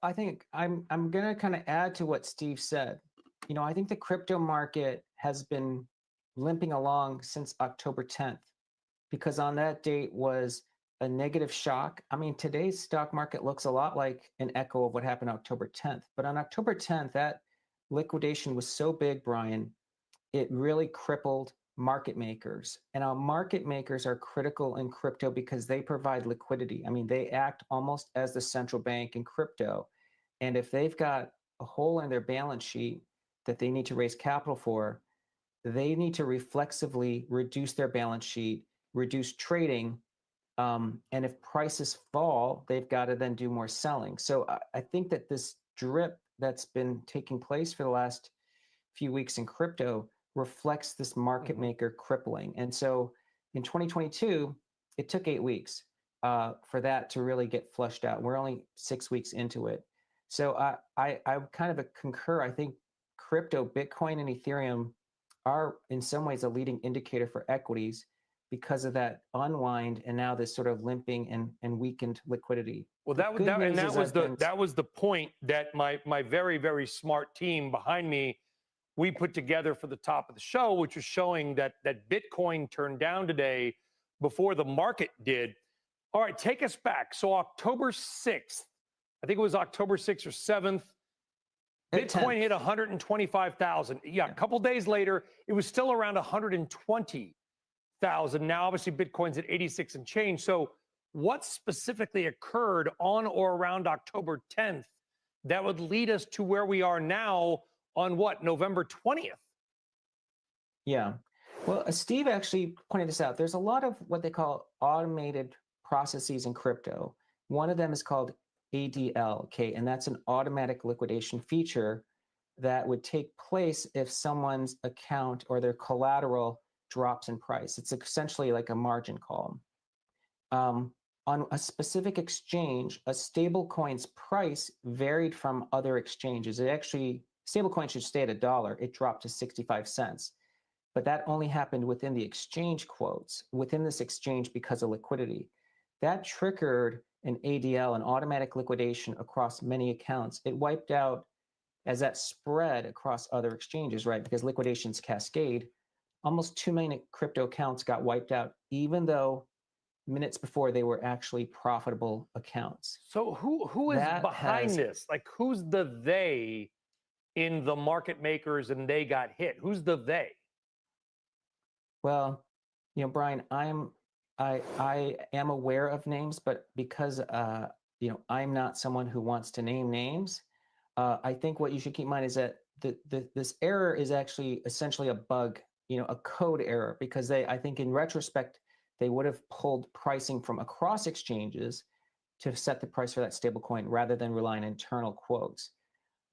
I think I'm going to kind of add to what Steve said. I think the crypto market has been limping along since October 10th because on that date was a negative shock. I mean, today's stock market looks a lot like an echo of what happened October 10th. But on October 10th, that liquidation was so big, Brian, it really crippled market makers. And our market makers are critical in crypto because they provide liquidity. I mean, they act almost as the central bank in crypto. And if they've got a hole in their balance sheet that they need to raise capital for, they need to reflexively reduce their balance sheet, reduce trading. And if prices fall, they've got to then do more selling. So I think that this drip that's been taking place for the last few weeks in crypto reflects this market maker crippling. And so in 2022, it took 8 weeks for that to really get flushed out. We're only 6 weeks into it. So I kind of concur. I think crypto, Bitcoin and Ethereum are in some ways a leading indicator for equities because of that unwind and now this sort of limping and weakened liquidity. Well, that was the point that my very, very smart team behind me, we put together for the top of the show, which was showing that Bitcoin turned down today before the market did. All right, take us back. So October 6th, I think it was October 6th or 7th, Bitcoin hit 125,000. Yeah, a couple days later, it was still around 120,000. Now, obviously, Bitcoin's at 86 and change. So what specifically occurred on or around October 10th that would lead us to where we are now on what, November 20th? Yeah. Well, Steve actually pointed this out. There's a lot of what they call automated processes in crypto. One of them is called ADL, okay, and that's an automatic liquidation feature that would take place if someone's account or their collateral drops in price. It's essentially like a margin call. On a specific exchange, a stablecoin's price varied from other exchanges. It actually, stablecoin should stay at $1. It dropped to 65 cents. But that only happened within the exchange quotes, within this exchange because of liquidity. That triggered an ADL, an automatic liquidation across many accounts. It wiped out as that spread across other exchanges, right? Because liquidations cascade. Almost 2 million crypto accounts got wiped out, even though minutes before they were actually profitable accounts. So who is behind this? Like, who's the they in the market makers and they got hit? Who's the they? Well, Brian, I am aware of names, but because I'm not someone who wants to name names, I think what you should keep in mind is that this error is actually essentially a bug, a code error, because I think in retrospect, they would have pulled pricing from across exchanges to set the price for that stablecoin rather than rely on internal quotes.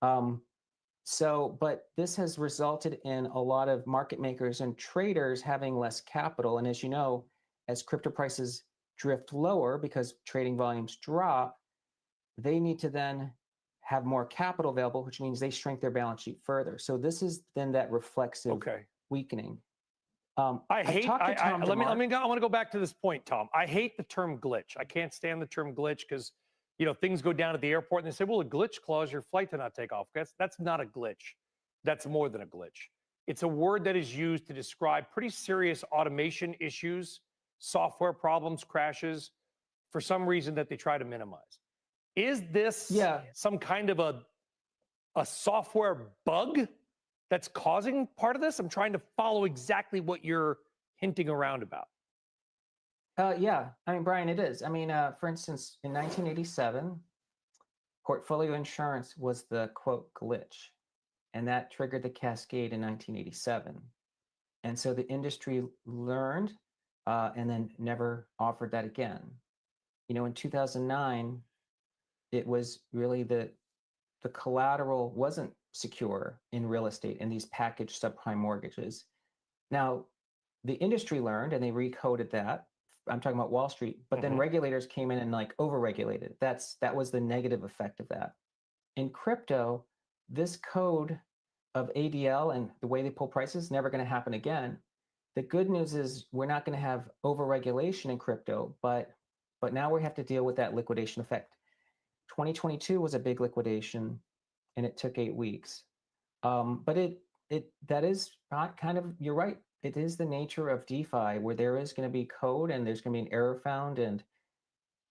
But this has resulted in a lot of market makers and traders having less capital. And as you know, as crypto prices drift lower because trading volumes drop, they need to then have more capital available, which means they shrink their balance sheet further. So this is then that reflexive weakening. I want to go back to this point, Tom. I hate the term glitch. I can't stand the term glitch because, things go down at the airport and they say, well, a glitch caused your flight to not take off. That's not a glitch. That's more than a glitch. It's a word that is used to describe pretty serious automation issues, software problems, crashes, for some reason that they try to minimize. Is this some kind of a software bug that's causing part of this? I'm trying to follow exactly what you're hinting around about. Yeah, I mean, Brian, it is. I mean, for instance, in 1987, portfolio insurance was the quote glitch, and that triggered the cascade in 1987. And so the industry learned and then never offered that again. In 2009, it was really the collateral wasn't secure in real estate in these packaged subprime mortgages. Now, the industry learned and they recoded that. I'm talking about Wall Street, but then regulators came in and overregulated. That was the negative effect of that. In crypto, this code of ADL and the way they pull prices never going to happen again. The good news is we're not going to have overregulation in crypto, but now we have to deal with that liquidation effect. 2022 was a big liquidation, and it took 8 weeks. But that is not kind of, you're right. It is the nature of DeFi, where there is going to be code and there's going to be an error found. And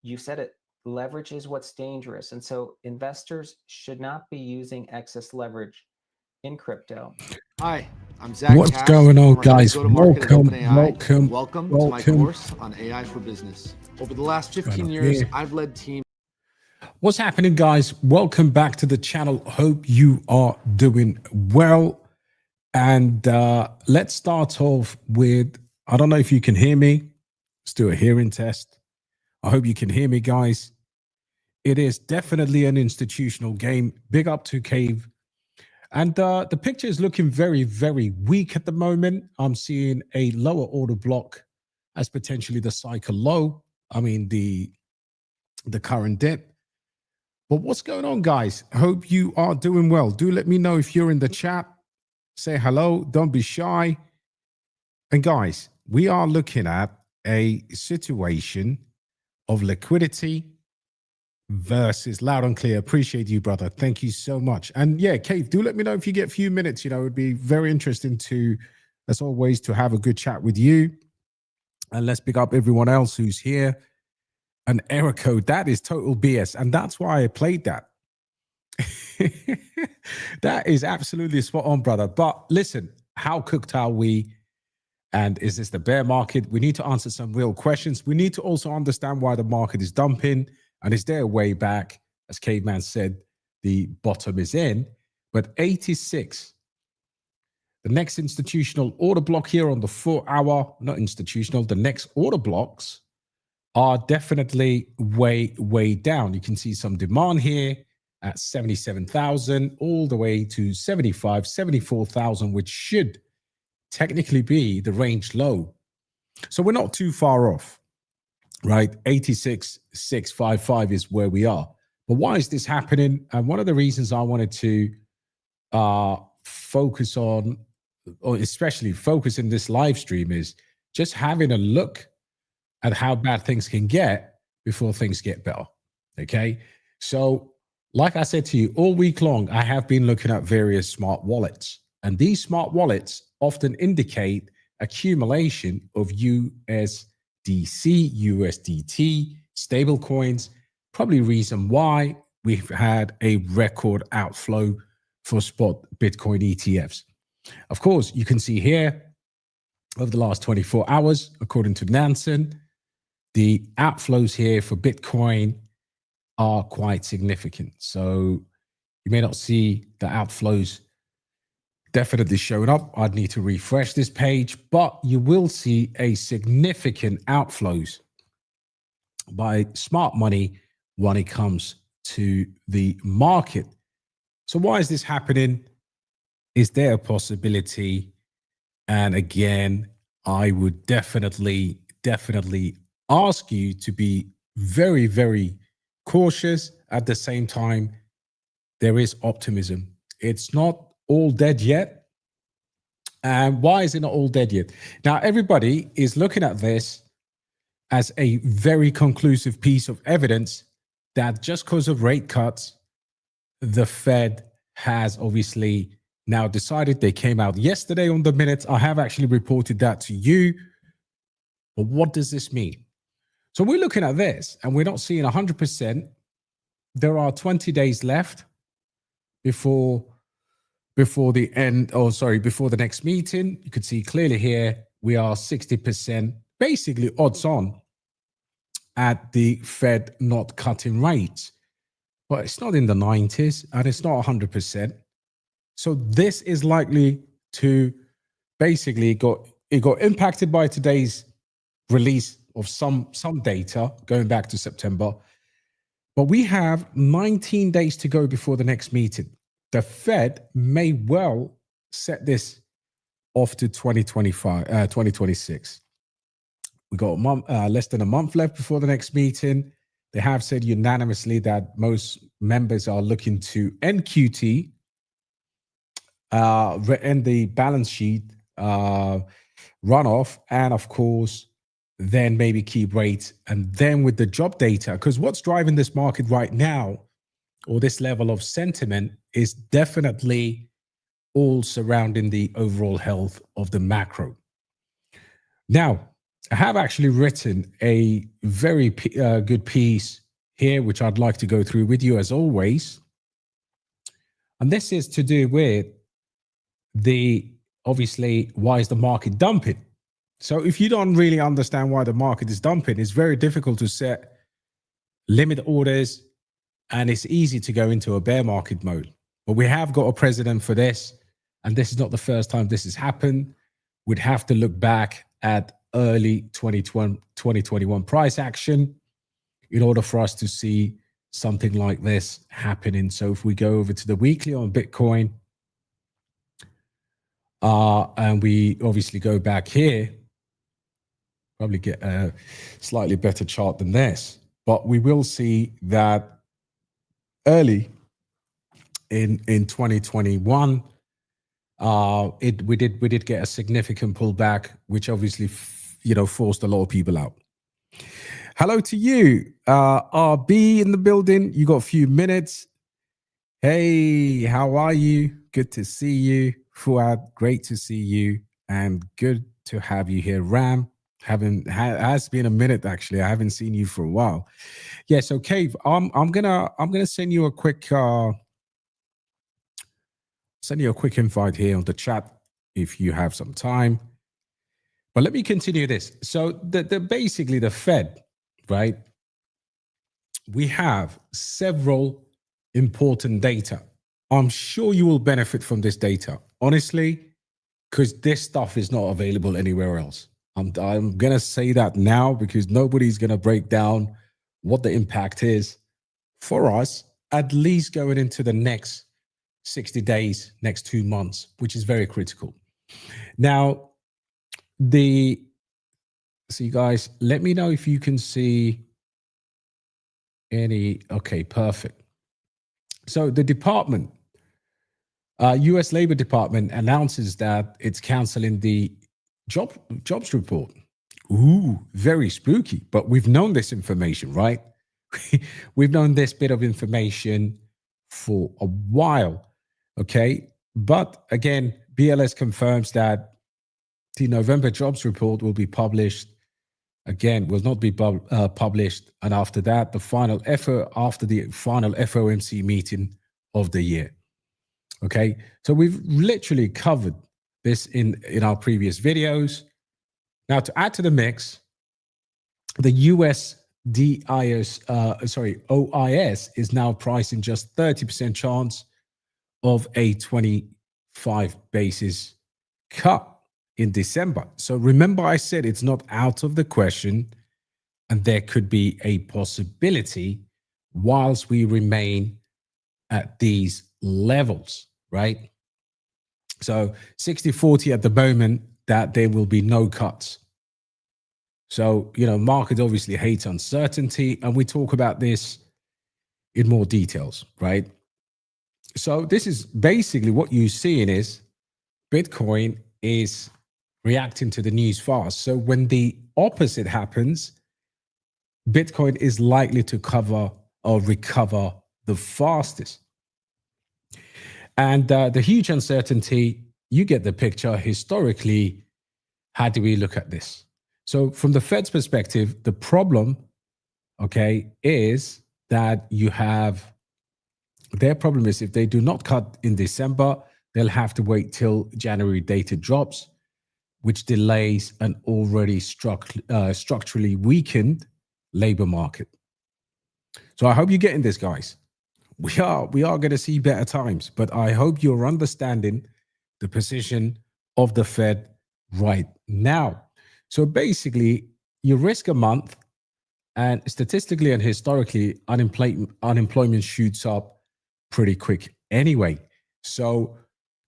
you said it, leverage is what's dangerous. And so investors should not be using excess leverage in crypto. Hi, I'm Zach. What's Cash, going on, guys? welcome Welcome to my course on AI for Business. Over the last 15 years, I've led teams. What's happening, guys? Welcome back to the channel. Hope you are doing well. And let's start off with, I don't know if you can hear me. Let's do a hearing test. I hope you can hear me, guys. It is definitely an institutional game. Big up to Cave. And the picture is looking very, very weak at the moment. I'm seeing a lower order block as potentially the cycle low. I mean, the current dip. But what's going on, guys? Hope you are doing well. Do let me know if you're in the chat. Say hello. Don't be shy. And guys, we are looking at a situation of liquidity versus loud and clear. Appreciate you, brother. Thank you so much. And yeah, Cave, do let me know if you get a few minutes. You know, it'd be very interesting to, as always, to have a good chat with you. And let's pick up everyone else who's here. An error code, that is total BS. And that's why I played that. That is absolutely spot on, brother. But listen, how cooked are we? And is this the bear market? We need to answer some real questions. We need to also understand why the market is dumping. And is there a way back? As Caveman said, the bottom is in. But 86, the next institutional order block here on the 4-hour, not institutional, the next order blocks are definitely way, way down. You can see some demand here at 77,000 all the way to 75, 74,000, which should technically be the range low. So we're not too far off, right? 86,655 is where we are. But why is this happening? And one of the reasons I wanted to focus on, or especially focus in this live stream, is just having a look at how bad things can get before things get better. Okay. So like I said to you, all week long, I have been looking at various smart wallets. And these smart wallets often indicate accumulation of USDC, USDT, stable coins, probably reason why we've had a record outflow for spot Bitcoin ETFs. Of course, you can see here over the last 24 hours, according to Nansen, the outflows here for Bitcoin are quite significant. So you may not see the outflows definitely showing up. I'd need to refresh this page, but you will see a significant outflows by smart money when it comes to the market. So why is this happening? Is there a possibility? And again, I would definitely ask you to be very, very cautious. At the same time, there is optimism. It's not all dead yet. And why is it not all dead yet? Now, everybody is looking at this as a very conclusive piece of evidence that just because of rate cuts, the Fed has obviously now decided. They came out yesterday on the minutes. I have actually reported that to you. But what does this mean? So we're looking at this and we're not seeing 100%. There are 20 days left before the end, before the next meeting. You could see clearly here, we are 60%, basically odds on at the Fed not cutting rates. But it's not in the 90s and it's not 100%. So this is likely to basically got impacted by today's release of some data going back to September. But we have 19 days to go before the next meeting. The Fed may well set this off to 2026. We got a month, less than a month left before the next meeting. They have said unanimously that most members are looking to end QT, end the balance sheet runoff, and of course, then maybe keep rates. And then with the job data, because what's driving this market right now or this level of sentiment is definitely all surrounding the overall health of the macro. Now, I have actually written a very good piece here, which I'd like to go through with you as always. And this is to do with obviously, why is the market dumping? So if you don't really understand why the market is dumping, it's very difficult to set limit orders, and it's easy to go into a bear market mode. But we have got a precedent for this, and this is not the first time this has happened. We'd have to look back at early 2021 price action in order for us to see something like this happening. So if we go over to the weekly on Bitcoin, and we obviously go back here, probably get a slightly better chart than this, but we will see that early in 2021, we did get a significant pullback, which obviously forced a lot of people out. Hello to you, RB in the building. You got a few minutes. Hey, how are you? Good to see you. Fuad, great to see you, and good to have you here. Ram, has been a minute actually. I haven't seen you for a while. Yeah, so Cave, I'm gonna send you a quick invite here on the chat if you have some time. But let me continue this. So basically the Fed, right? We have several important data. I'm sure you will benefit from this data, honestly, because this stuff is not available anywhere else. I'm going to say that now because nobody's going to break down what the impact is for us, at least going into the next 60 days, next 2 months, which is very critical. Now, so you guys, let me know if you can see any. Okay, perfect. So the department, U.S. Labor Department announces that it's canceling the jobs report. Ooh, very spooky. But we've known this information, right? We've known this bit of information for a while, okay? But again, BLS confirms that the November jobs report will be published. Again, will not be published. And after that, the final FOMC meeting of the year. Okay, so we've literally covered this in our previous videos. Now, to add to the mix, the OIS is now pricing just 30% chance of a 25 basis cut in December. So remember, I said it's not out of the question, and there could be a possibility whilst we remain at these levels, right? So 60-40 at the moment that there will be no cuts. So, market obviously hates uncertainty, and we talk about this in more details, right? So this is basically what you're seeing is Bitcoin is reacting to the news fast. So when the opposite happens, Bitcoin is likely to recover the fastest. And the huge uncertainty, you get the picture. Historically, how do we look at this? So from the Fed's perspective, the problem, okay, is that their problem is if they do not cut in December, they'll have to wait till January data drops, which delays an already structurally weakened labor market. So I hope you're getting this, guys. We are going to see better times, but I hope you're understanding the position of the Fed right now. So basically, you risk a month, and statistically and historically, unemployment shoots up pretty quick anyway. So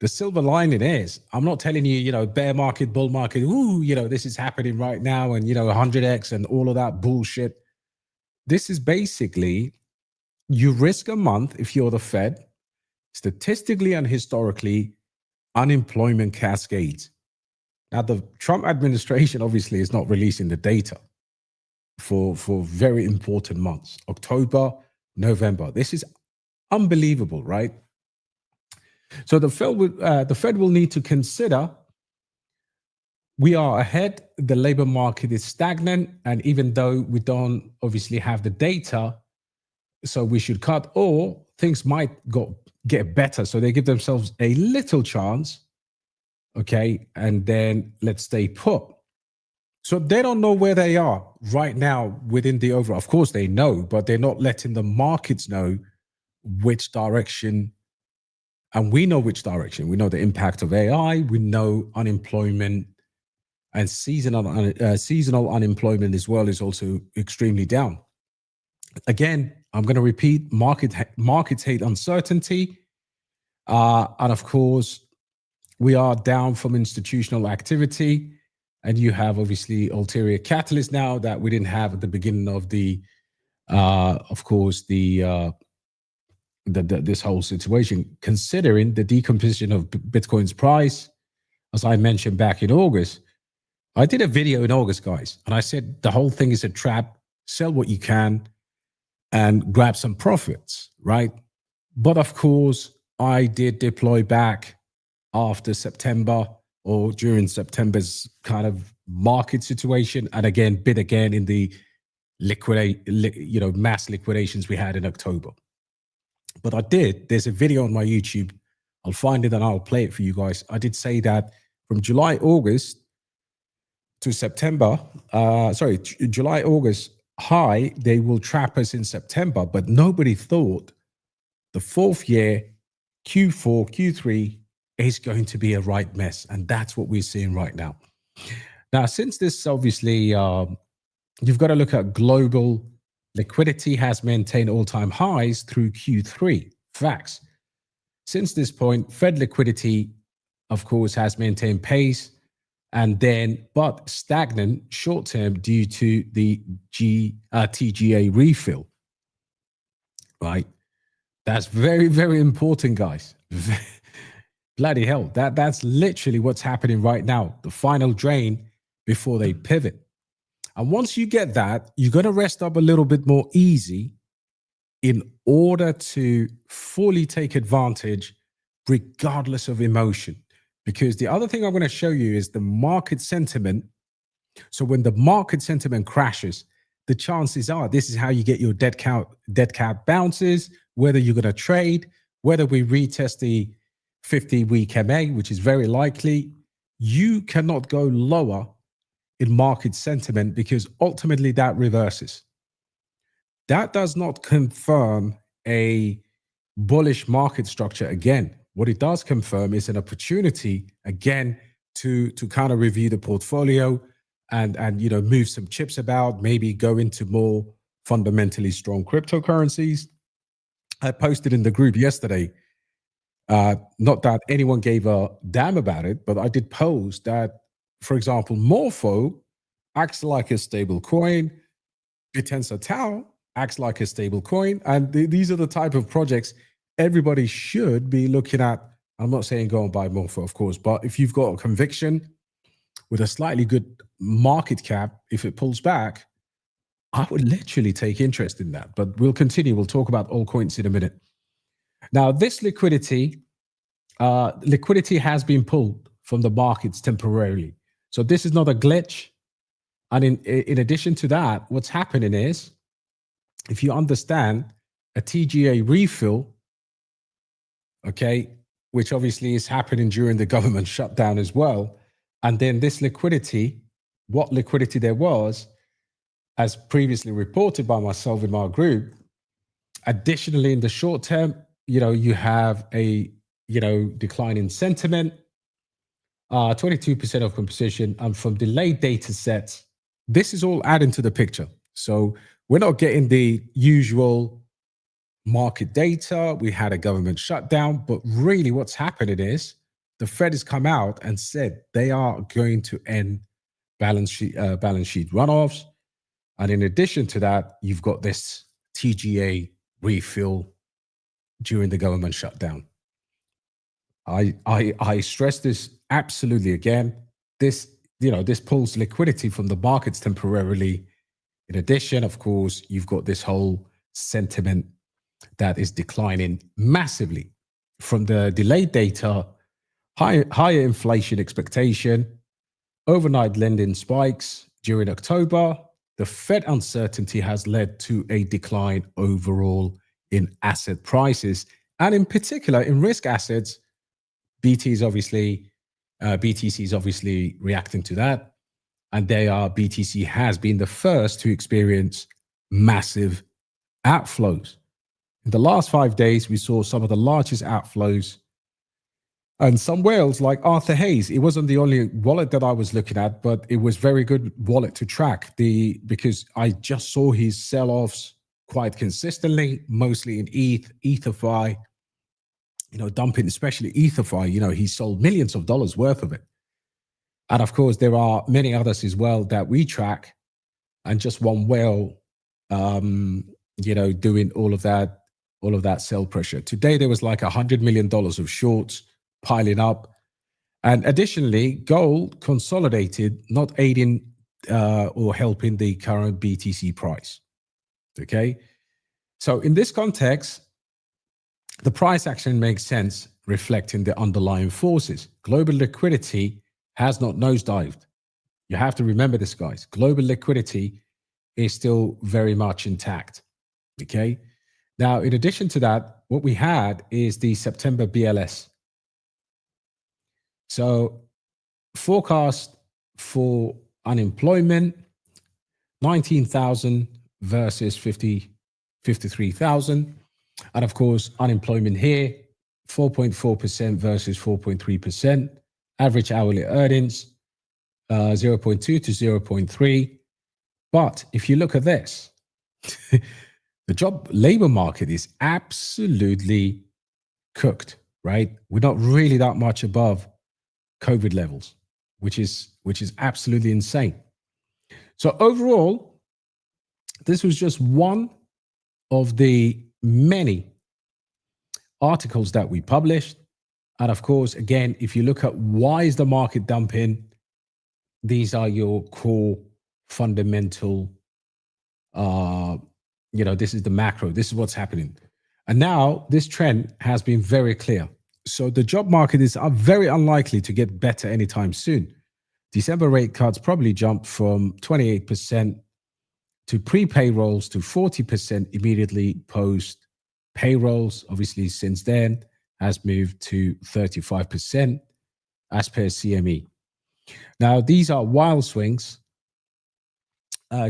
the silver lining is, I'm not telling you, bear market, bull market, this is happening right now, and 100x and all of that bullshit. This is basically, you risk a month if you're the Fed. Statistically and historically, unemployment cascades. Now, the Trump administration obviously is not releasing the data for very important months, October, November. This is Unbelievable, right? So the Fed will need to consider we are ahead. The labor market is stagnant. And even though we don't obviously have the data, so we should cut, or things might get better. So they give themselves a little chance. Okay. And then let's stay put. So they don't know where they are right now within the overall. Of course they know, but they're not letting the markets know which direction. And we know which direction. We know the impact of AI. We know unemployment and seasonal unemployment as well is also extremely down. Again, I'm going to repeat, markets hate uncertainty. And of course, we are down from institutional activity. And you have obviously ulterior catalysts now that we didn't have at the beginning of the, of course, this whole situation, considering the decomposition of Bitcoin's price. As I mentioned back in August, I did a video in August, guys, and I said the whole thing is a trap. Sell what you can and grab some profits, right? But of course, I did deploy back after September or during September's kind of market situation, and again, bid again in the mass liquidations we had in October. But I did. There's a video on my YouTube. I'll find it and I'll play it for you guys. I did say that from July, August to September, July, August high, they will trap us in September. But nobody thought the fourth year, Q4, Q3 is going to be a right mess. And that's what we're seeing right now. Now, since this obviously, you've got to look at global liquidity has maintained all-time highs through Q3. Facts. Since this point, Fed liquidity, of course, has maintained pace but stagnant short-term due to the TGA refill, right? That's very, very important, guys. Bloody hell. That's literally what's happening right now. The final drain before they pivot. And once you get that, you're going to rest up a little bit more easy in order to fully take advantage regardless of emotion. Because the other thing I'm going to show you is the market sentiment. So when the market sentiment crashes, the chances are this is how you get your dead cat bounces, whether you're going to trade, whether we retest the 50-week MA, which is very likely. You cannot go lower in market sentiment because ultimately that reverses. That does not confirm a bullish market structure again. What it does confirm is an opportunity again to kind of review the portfolio and move some chips about, maybe go into more fundamentally strong cryptocurrencies. I posted in the group yesterday, not that anyone gave a damn about it, but I did post that, for example, Morpho acts like a stable coin, Bitensor Tau acts like a stable coin, and these are the type of projects everybody should be looking at. I'm not saying go and buy Morpho, of course, but if you've got a conviction with a slightly good market cap, if it pulls back, I would literally take interest in that. But we'll continue. We'll talk about altcoins in a minute. Now, this liquidity has been pulled from the markets temporarily. So this is not a glitch. And in addition to that, what's happening is, if you understand a TGA refill, okay, which obviously is happening during the government shutdown as well, and then this liquidity, what liquidity there was, as previously reported by myself in my group, additionally in the short term, you have a decline in sentiment, 22% of composition, and from delayed data sets, this is all adding to the picture. So we're not getting the usual market data. We had a government shutdown, but really what's happening is the Fed has come out and said they are going to end balance sheet runoffs. And in addition to that, you've got this TGA refill during the government shutdown. I stress this absolutely again. This pulls liquidity from the markets temporarily. In addition, of course, you've got this whole sentiment that is declining massively from the delayed data, higher inflation expectation, overnight lending spikes during October. The Fed uncertainty has led to a decline overall in asset prices, and in particular in risk assets. BTC is obviously reacting to that, and BTC has been the first to experience massive outflows. In the last 5 days, we saw some of the largest outflows, and some whales like Arthur Hayes. It wasn't the only wallet that I was looking at, but it was very good wallet to track because I just saw his sell-offs quite consistently, mostly in ETHFI, dumping, especially ETHFI. He sold millions of dollars worth of it. And of course, there are many others as well that we track, and just one whale, doing all of that sell pressure. Today, there was like $100 million of shorts piling up. And additionally, gold consolidated, not aiding or helping the current BTC price. Okay. So in this context, the price action makes sense, reflecting the underlying forces. Global liquidity has not nosedived. You have to remember this, guys. Global liquidity is still very much intact. Okay. Now, in addition to that, what we had is the September BLS. So forecast for unemployment, 19,000 versus 53,000. And of course, unemployment here, 4.4% versus 4.3%. Average hourly earnings, 0.2 to 0.3. But if you look at this, the labor market is absolutely cooked, right? We're not really that much above COVID levels, which is absolutely insane. So overall, this was just one of the many articles that we published. And of course, again, if you look at why is the market dumping, these are your core fundamental, this is the macro, this is what's happening. And now this trend has been very clear. So the job market is very unlikely to get better anytime soon. December rate cuts probably jumped from 28% to pre-payrolls to 40% immediately post payrolls. Obviously, since then has moved to 35% as per CME. Now, these are wild swings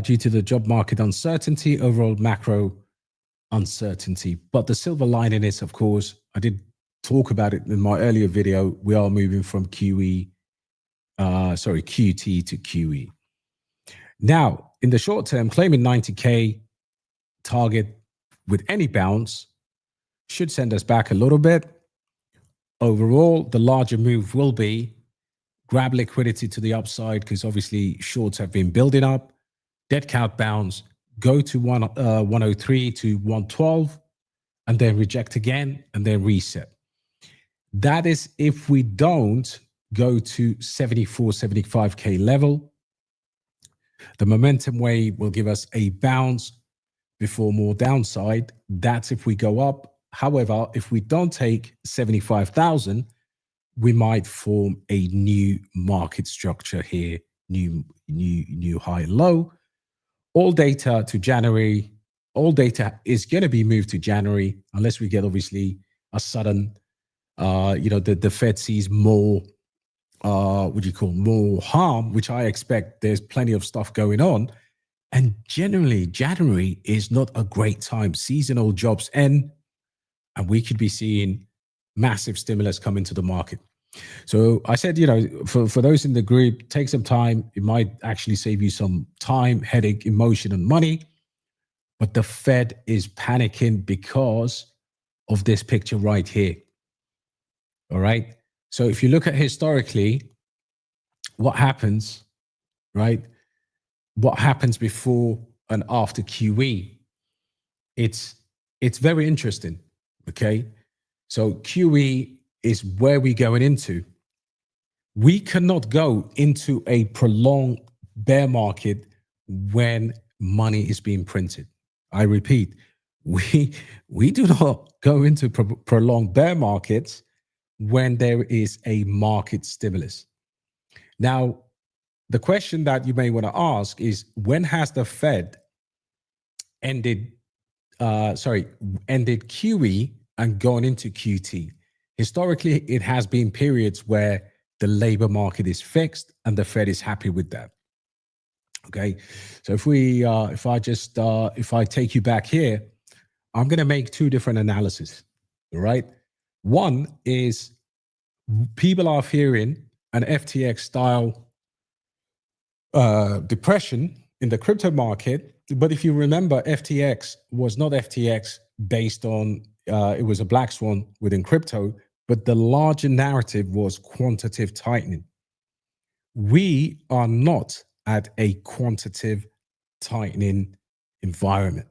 due to the job market uncertainty, overall macro uncertainty. But the silver lining is, of course, I did talk about it in my earlier video, we are moving from QT to QE. Now, in the short term, claiming 90K target with any bounce should send us back a little bit. Overall, the larger move will be grab liquidity to the upside because obviously shorts have been building up. Dead count bounce, go to 103 to 112, and then reject again, and then reset. That is if we don't go to 74, 75K level. The momentum wave will give us a bounce before more downside. That's if we go up. However, if we don't take 75,000, we might form a new market structure here, new high and low. All data to January. All data is going to be moved to January unless we get obviously a sudden, the Fed sees more, more harm, which I expect. There's plenty of stuff going on. And generally, January is not a great time. Seasonal jobs end, and we could be seeing massive stimulus come into the market. So I said, for those in the group, take some time. It might actually save you some time, headache, emotion, and money. But the Fed is panicking because of this picture right here. All right. So if you look at historically, what happens, right? What happens before and after QE? It's very interesting. Okay. So QE is where we're going into. We cannot go into a prolonged bear market when money is being printed. I repeat, we do not go into prolonged bear markets when there is a market stimulus. Now, the question that you may want to ask is, when has the Fed ended QE and gone into QT? Historically, it has been periods where the labor market is fixed and the Fed is happy with that. Okay, so if I take you back here, I'm going to make two different analyses. All right, one is people are fearing an FTX style depression in the crypto market. But if you remember, FTX was not FTX based on, it was a black swan within crypto, but the larger narrative was quantitative tightening. We are not at a quantitative tightening environment.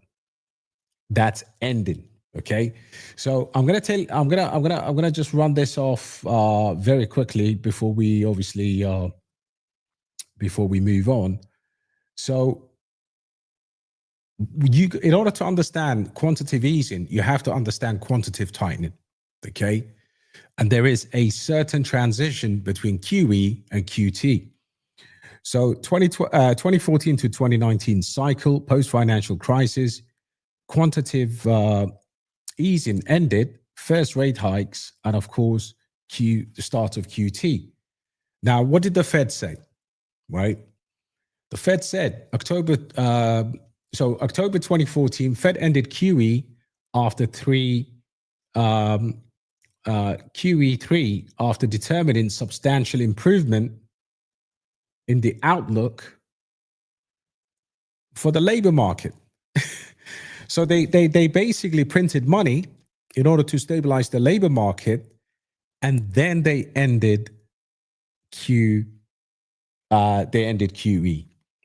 That's ending. Okay. So I'm going to just run this off very quickly before we obviously, before we move on. So in order to understand quantitative easing, you have to understand quantitative tightening, okay? And there is a certain transition between QE and QT. So 2014 to 2019 cycle, post-financial crisis, quantitative easing ended, first rate hikes, and of course, the start of QT. Now, what did the Fed say? Right? The Fed said October 2014, Fed ended QE after QE3 after determining substantial improvement in the outlook for the labor market. So they basically printed money in order to stabilize the labor market, and then they ended QE.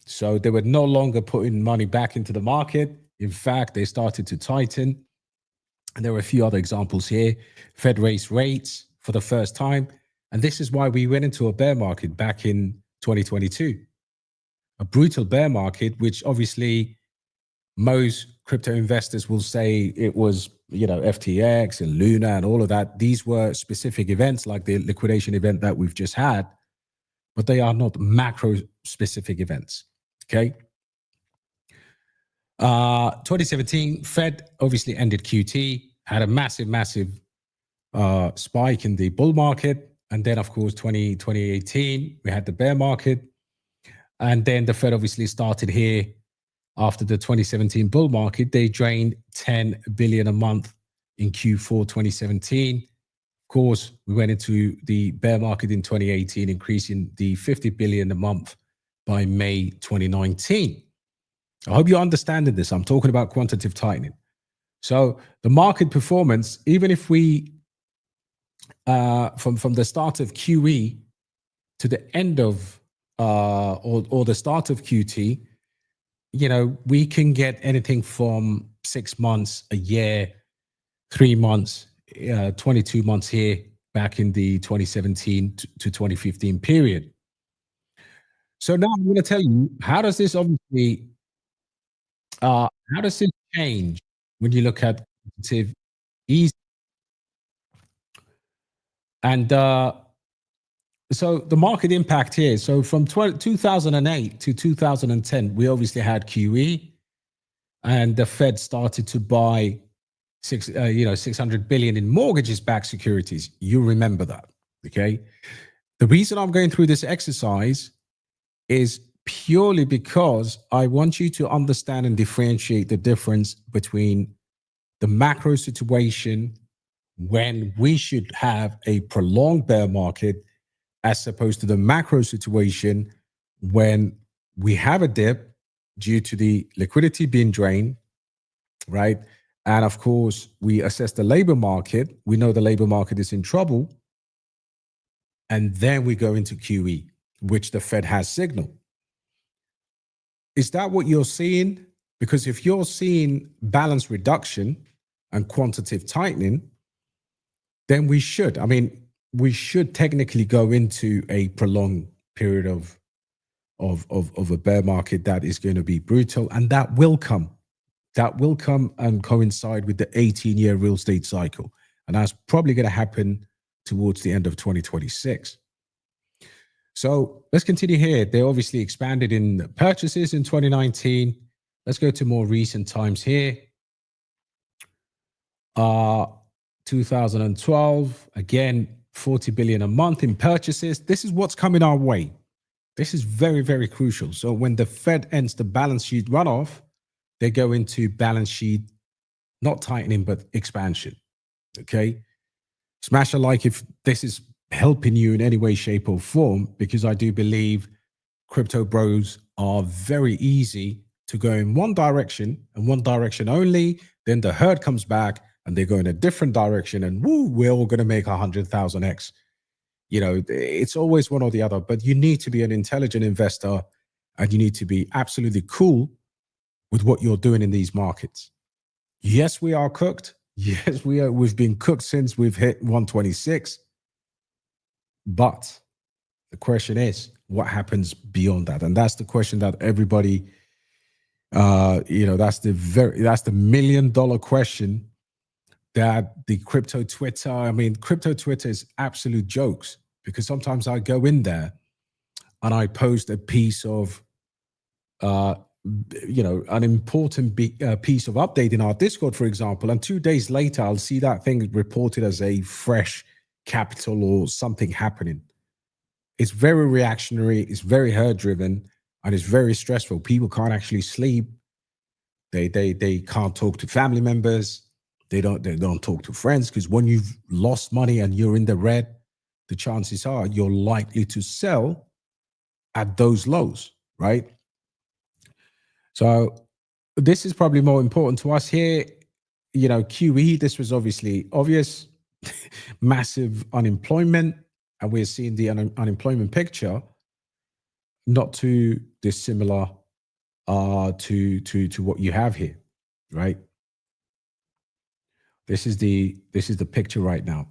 So they were no longer putting money back into the market. In fact, they started to tighten. And there were a few other examples here. Fed raised rates for the first time. And this is why we went into a bear market back in 2022. A brutal bear market, which obviously most crypto investors will say it was, FTX and Luna and all of that. These were specific events like the liquidation event that we've just had, but they are not macro specific events. Okay. 2017, Fed obviously ended QT, had a massive spike in the bull market. And then, of course, 2018, we had the bear market. And then the Fed obviously started here after the 2017 bull market. They drained 10 billion a month in Q4 2017. Of course, we went into the bear market in 2018, increasing the 50 billion a month by May 2019. I hope you're understanding this. I'm talking about quantitative tightening. So the market performance, even if we, from the start of QE to the end of, or the start of QT, we can get anything from 6 months, a year, 3 months, 22 months here back in the 2017 to 2015 period. So now I'm going to tell you, how does this obviously, how does this change when you look at quantitative easing? And so the market impact here, so from 2008 to 2010, we obviously had QE, and the Fed started to buy 600 billion in mortgages-backed securities. You remember that, okay? The reason I'm going through this exercise is purely because I want you to understand and differentiate the difference between the macro situation when we should have a prolonged bear market as opposed to the macro situation when we have a dip due to the liquidity being drained, right? And of course, we assess the labor market. We know the labor market is in trouble. And then we go into QE, which the Fed has signaled. Is that what you're seeing? Because if you're seeing balance reduction and quantitative tightening, then we should technically go into a prolonged period of a bear market that is going to be brutal, and that will come. that will come and coincide with the 18-year real estate cycle. And that's probably going to happen towards the end of 2026. So let's continue here. They obviously expanded in purchases in 2019. Let's go to more recent times here. 2012, again, 40 billion a month in purchases. This is what's coming our way. This is very, very crucial. So when the Fed ends the balance sheet runoff, they go into balance sheet, not tightening, but expansion. Okay. Smash a like if this is helping you in any way, shape, or form, because I do believe crypto bros are very easy to go in one direction and one direction only. Then the herd comes back and they go in a different direction, and woo, we're all going to make 100,000x. You know, it's always one or the other, but you need to be an intelligent investor and you need to be absolutely cool with what you're doing in these markets. Yes, we are cooked. Yes, we've been cooked since we've hit 126. But the question is, what happens beyond that? And that's the question that everybody, that's the $1 million question that the crypto Twitter is absolute jokes, because sometimes I go in there and I post a piece of, an important piece of update in our Discord, for example, and 2 days later, I'll see that thing reported as a fresh capital or something happening. It's very reactionary, it's very herd driven, and it's very stressful. People can't actually sleep. They can't talk to family members. They don't talk to friends, because when you've lost money and you're in the red, the chances are you're likely to sell at those lows, right? So this is probably more important to us here. QE, this was obviously obvious. Massive unemployment, and we're seeing the unemployment picture not too dissimilar to what you have here, right? This is the picture right now.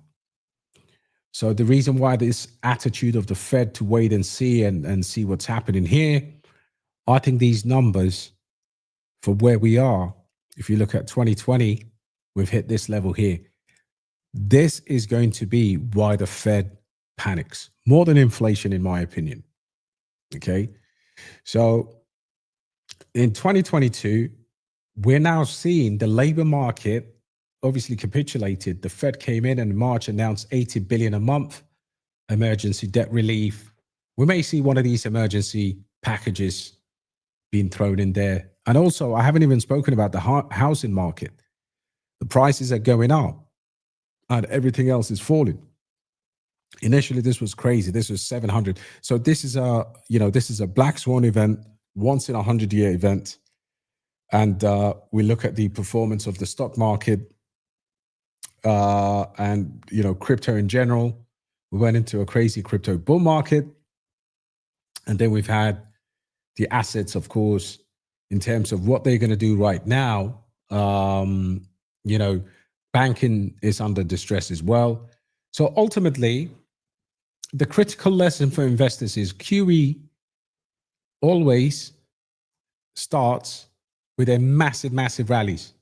So the reason why this attitude of the Fed to wait and see what's happening here, I think these numbers for where we are, if you look at 2020, we've hit this level here. This is going to be why the Fed panics more than inflation, in my opinion. Okay. So in 2022, we're now seeing the labor market obviously capitulated. The Fed came in March, announced 80 billion a month emergency debt relief. We may see one of these emergency packages being thrown in there. And also, I haven't even spoken about the housing market. The prices are going up and everything else is falling. Initially, this was crazy. This was 700. So this is a black swan event, once in 100-year event. And we look at the performance of the stock market and crypto in general. We went into a crazy crypto bull market. And then we've had the assets, of course, in terms of what they're going to do right now. Banking is under distress as well. So ultimately, the critical lesson for investors is QE always starts with a massive rallies.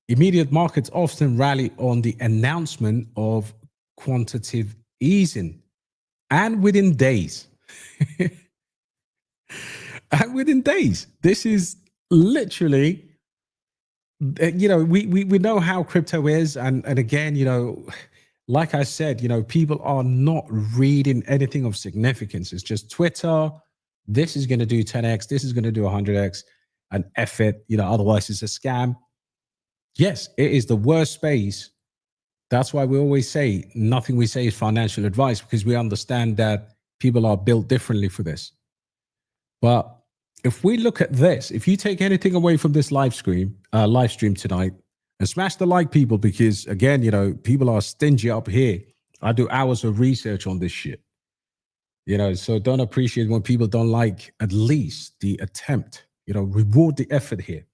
Immediate markets often rally on the announcement of quantitative easing, and within days. And within days, this is literally, we know how crypto is. And again, like I said, people are not reading anything of significance. It's just Twitter. This is going to do 10x. This is going to do 100x, and F it, otherwise it's a scam. Yes, it is the worst space. That's why we always say nothing we say is financial advice, because we understand that people are built differently for this. But if we look at this, if you take anything away from this live stream tonight, and smash the like, people, because again, people are stingy up here. I do hours of research on this shit. So don't appreciate when people don't like at least the attempt. Reward the effort here.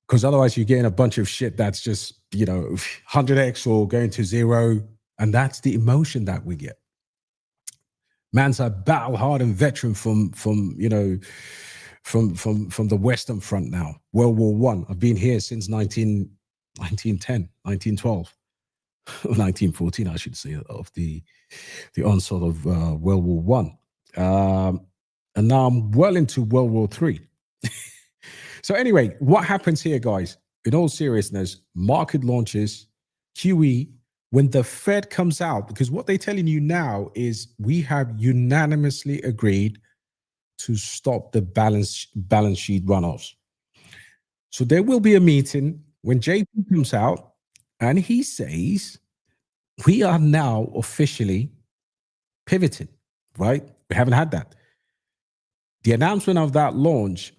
Because otherwise you're getting a bunch of shit that's just, 100x or going to zero. And that's the emotion that we get. Man's a battle-hardened veteran from from the Western Front now. World War One. I've been here since 1910, 1912, or 1914, I should say, of the onset of World War One. And now I'm well into World War Three. So anyway, what happens here, guys? In all seriousness, market launches, QE, when the Fed comes out, because what they're telling you now is we have unanimously agreed to stop the balance sheet runoffs. So there will be a meeting when JP comes out and he says, we are now officially pivoting, right? We haven't had that. The announcement of that launch,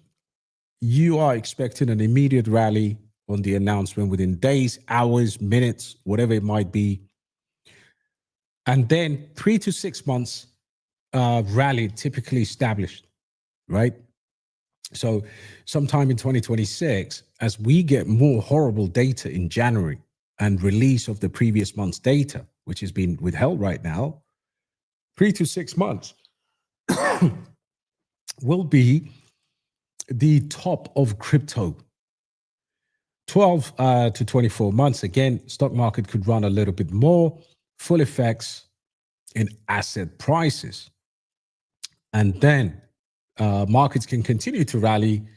you are expecting an immediate rally on the announcement within days, hours, minutes, whatever it might be. And then 3 to 6 months rally typically established, right? So sometime in 2026, as we get more horrible data in January and release of the previous month's data, which has been withheld right now, 3 to 6 months will be the top of crypto. 12 to 24 months, again, stock market could run a little bit more, full effects in asset prices. And then markets can continue to rally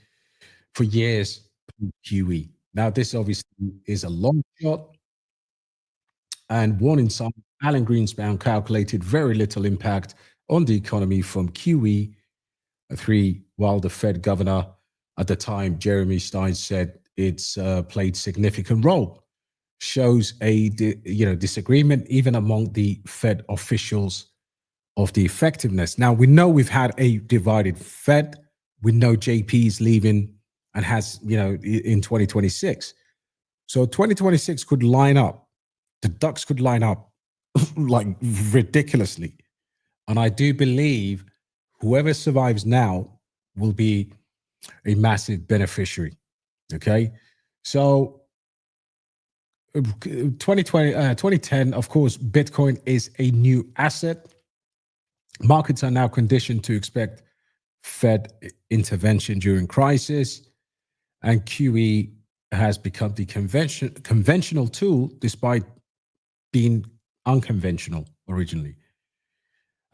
for years QE. Now, this obviously is a long shot. And warning sign, Alan Greenspan calculated very little impact on the economy from QE3, while the Fed governor at the time, Jeremy Stein, said it's played significant role. Shows a disagreement even among the Fed officials of the effectiveness. Now, we know we've had a divided Fed. We know JP is leaving and has, in 2026. So 2026 could line up. The ducks could line up like ridiculously. And I do believe whoever survives now will be a massive beneficiary. Okay. So 2010, of course, Bitcoin is a new asset. Markets are now conditioned to expect Fed intervention during crisis, and QE has become the conventional tool despite being unconventional originally.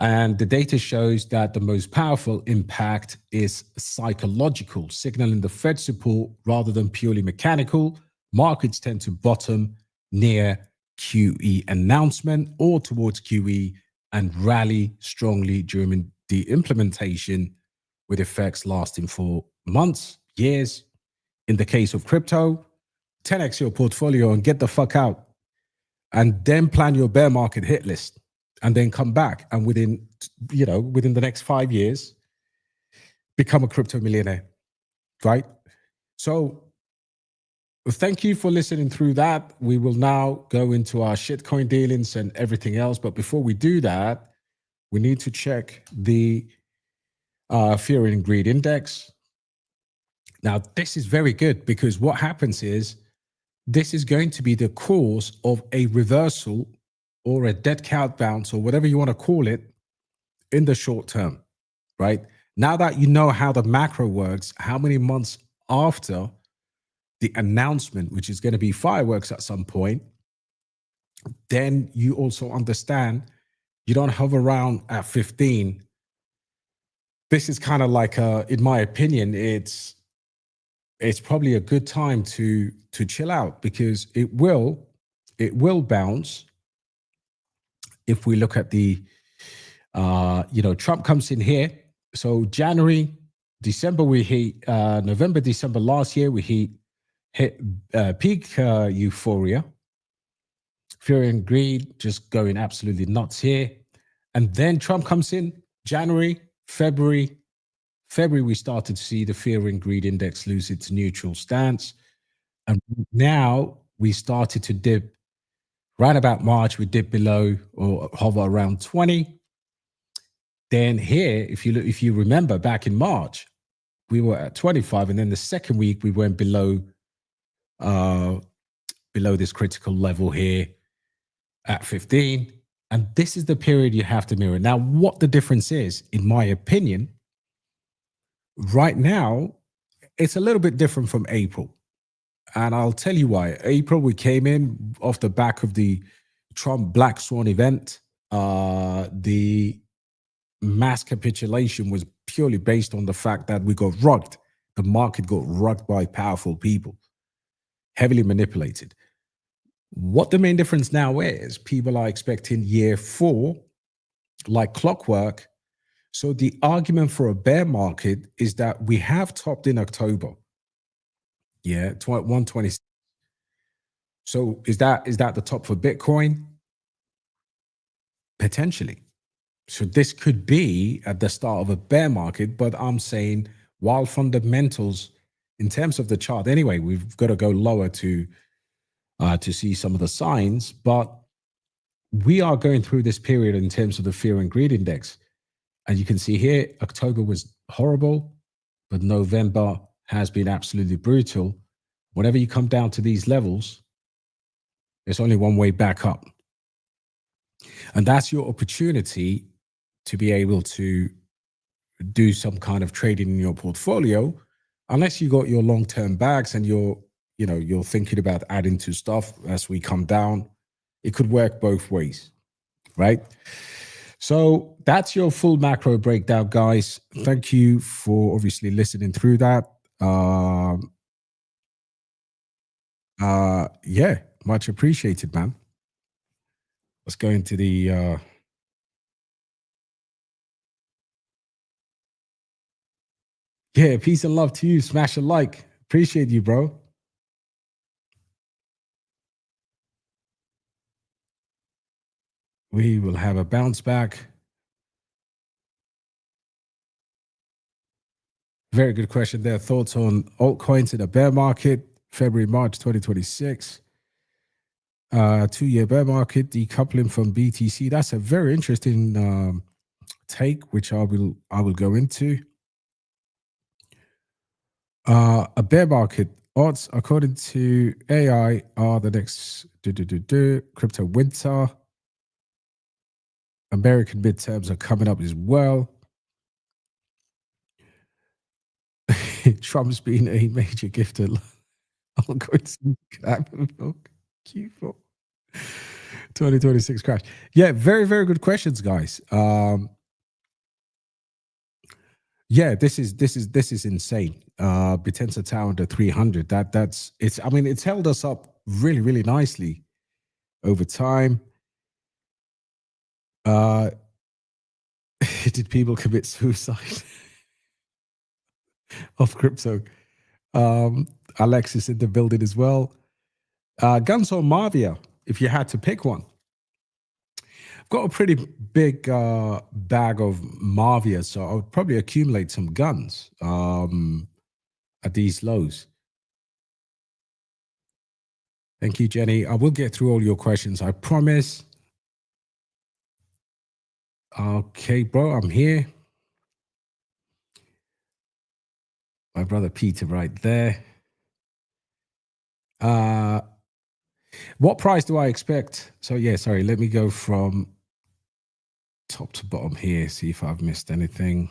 And the data shows that the most powerful impact is psychological, signaling the Fed support rather than purely mechanical. Markets tend to bottom near QE announcement or towards QE and rally strongly during the implementation, with effects lasting for months, years. In the case of crypto, 10x your portfolio and get the fuck out, and then plan your bear market hit list, and then come back and within the next 5 years, become a crypto millionaire, right? So thank you for listening through that. We will now go into our shitcoin dealings and everything else. But before we do that, we need to check the Fear and Greed Index. Now, this is very good because what happens is this is going to be the cause of a reversal or a dead cat bounce or whatever you want to call it in the short term, right? Now that you know how the macro works, how many months after the announcement, which is going to be fireworks at some point, then you also understand you don't hover around at 15. This is kind of like, in my opinion, it's probably a good time to chill out, because it will bounce. If we look at the, Trump comes in here. So January, December, we hit, November, December last year, we hit peak euphoria. Fear and greed just going absolutely nuts here. And then Trump comes in, January, February, we started to see the fear and greed index lose its neutral stance. And now we started to dip. Right about March, we dipped below or hover around 20. Then here, if you remember back in March, we were at 25. And then the second week, we went below this critical level here at 15. And this is the period you have to mirror. Now, what the difference is, in my opinion, right now, it's a little bit different from April. And I'll tell you why. April, we came in off the back of the Trump Black Swan event. The mass capitulation was purely based on the fact that we got rugged. The market got rugged by powerful people, heavily manipulated. What the main difference now is, people are expecting year 4, like clockwork. So the argument for a bear market is that we have topped in October. Yeah, 126. So is that the top for Bitcoin? Potentially. So this could be at the start of a bear market, but I'm saying while fundamentals in terms of the chart, anyway, we've got to go lower to see some of the signs, but we are going through this period in terms of the fear and greed index. And you can see here, October was horrible, but November has been absolutely brutal. Whenever you come down to these levels, there's only one way back up. And that's your opportunity to be able to do some kind of trading in your portfolio, unless you got your long-term bags and you're thinking about adding to stuff as we come down. It could work both ways, right? So that's your full macro breakdown, guys. Thank you for obviously listening through that. Yeah, much appreciated, man. Let's go into the yeah, peace and love to you. Smash a like. Appreciate you, bro. We will have a bounce back. Very good question there. Thoughts on altcoins in a bear market, February, March 2026. 2-year bear market, decoupling from BTC. That's a very interesting take, which I will go into. A bear market odds, according to AI, are the next crypto winter. American midterms are coming up as well. Trump's been a major gifter. I'll go into Q4 2026 crash. Yeah, very, very good questions, guys. Yeah, this is insane. Bitenza Tower under 300. It's held us up really, really nicely over time. Did people commit suicide of crypto? Alexis in the building as well. Guns or Marvia, if you had to pick one. I've got a pretty big bag of Marvia, so I would probably accumulate some guns at these lows. Thank you, Jenny. I will get through all your questions, I promise. Okay, bro, I'm here. My brother Peter right there. What price do I expect? So yeah, sorry, let me go from top to bottom here, see if I've missed anything.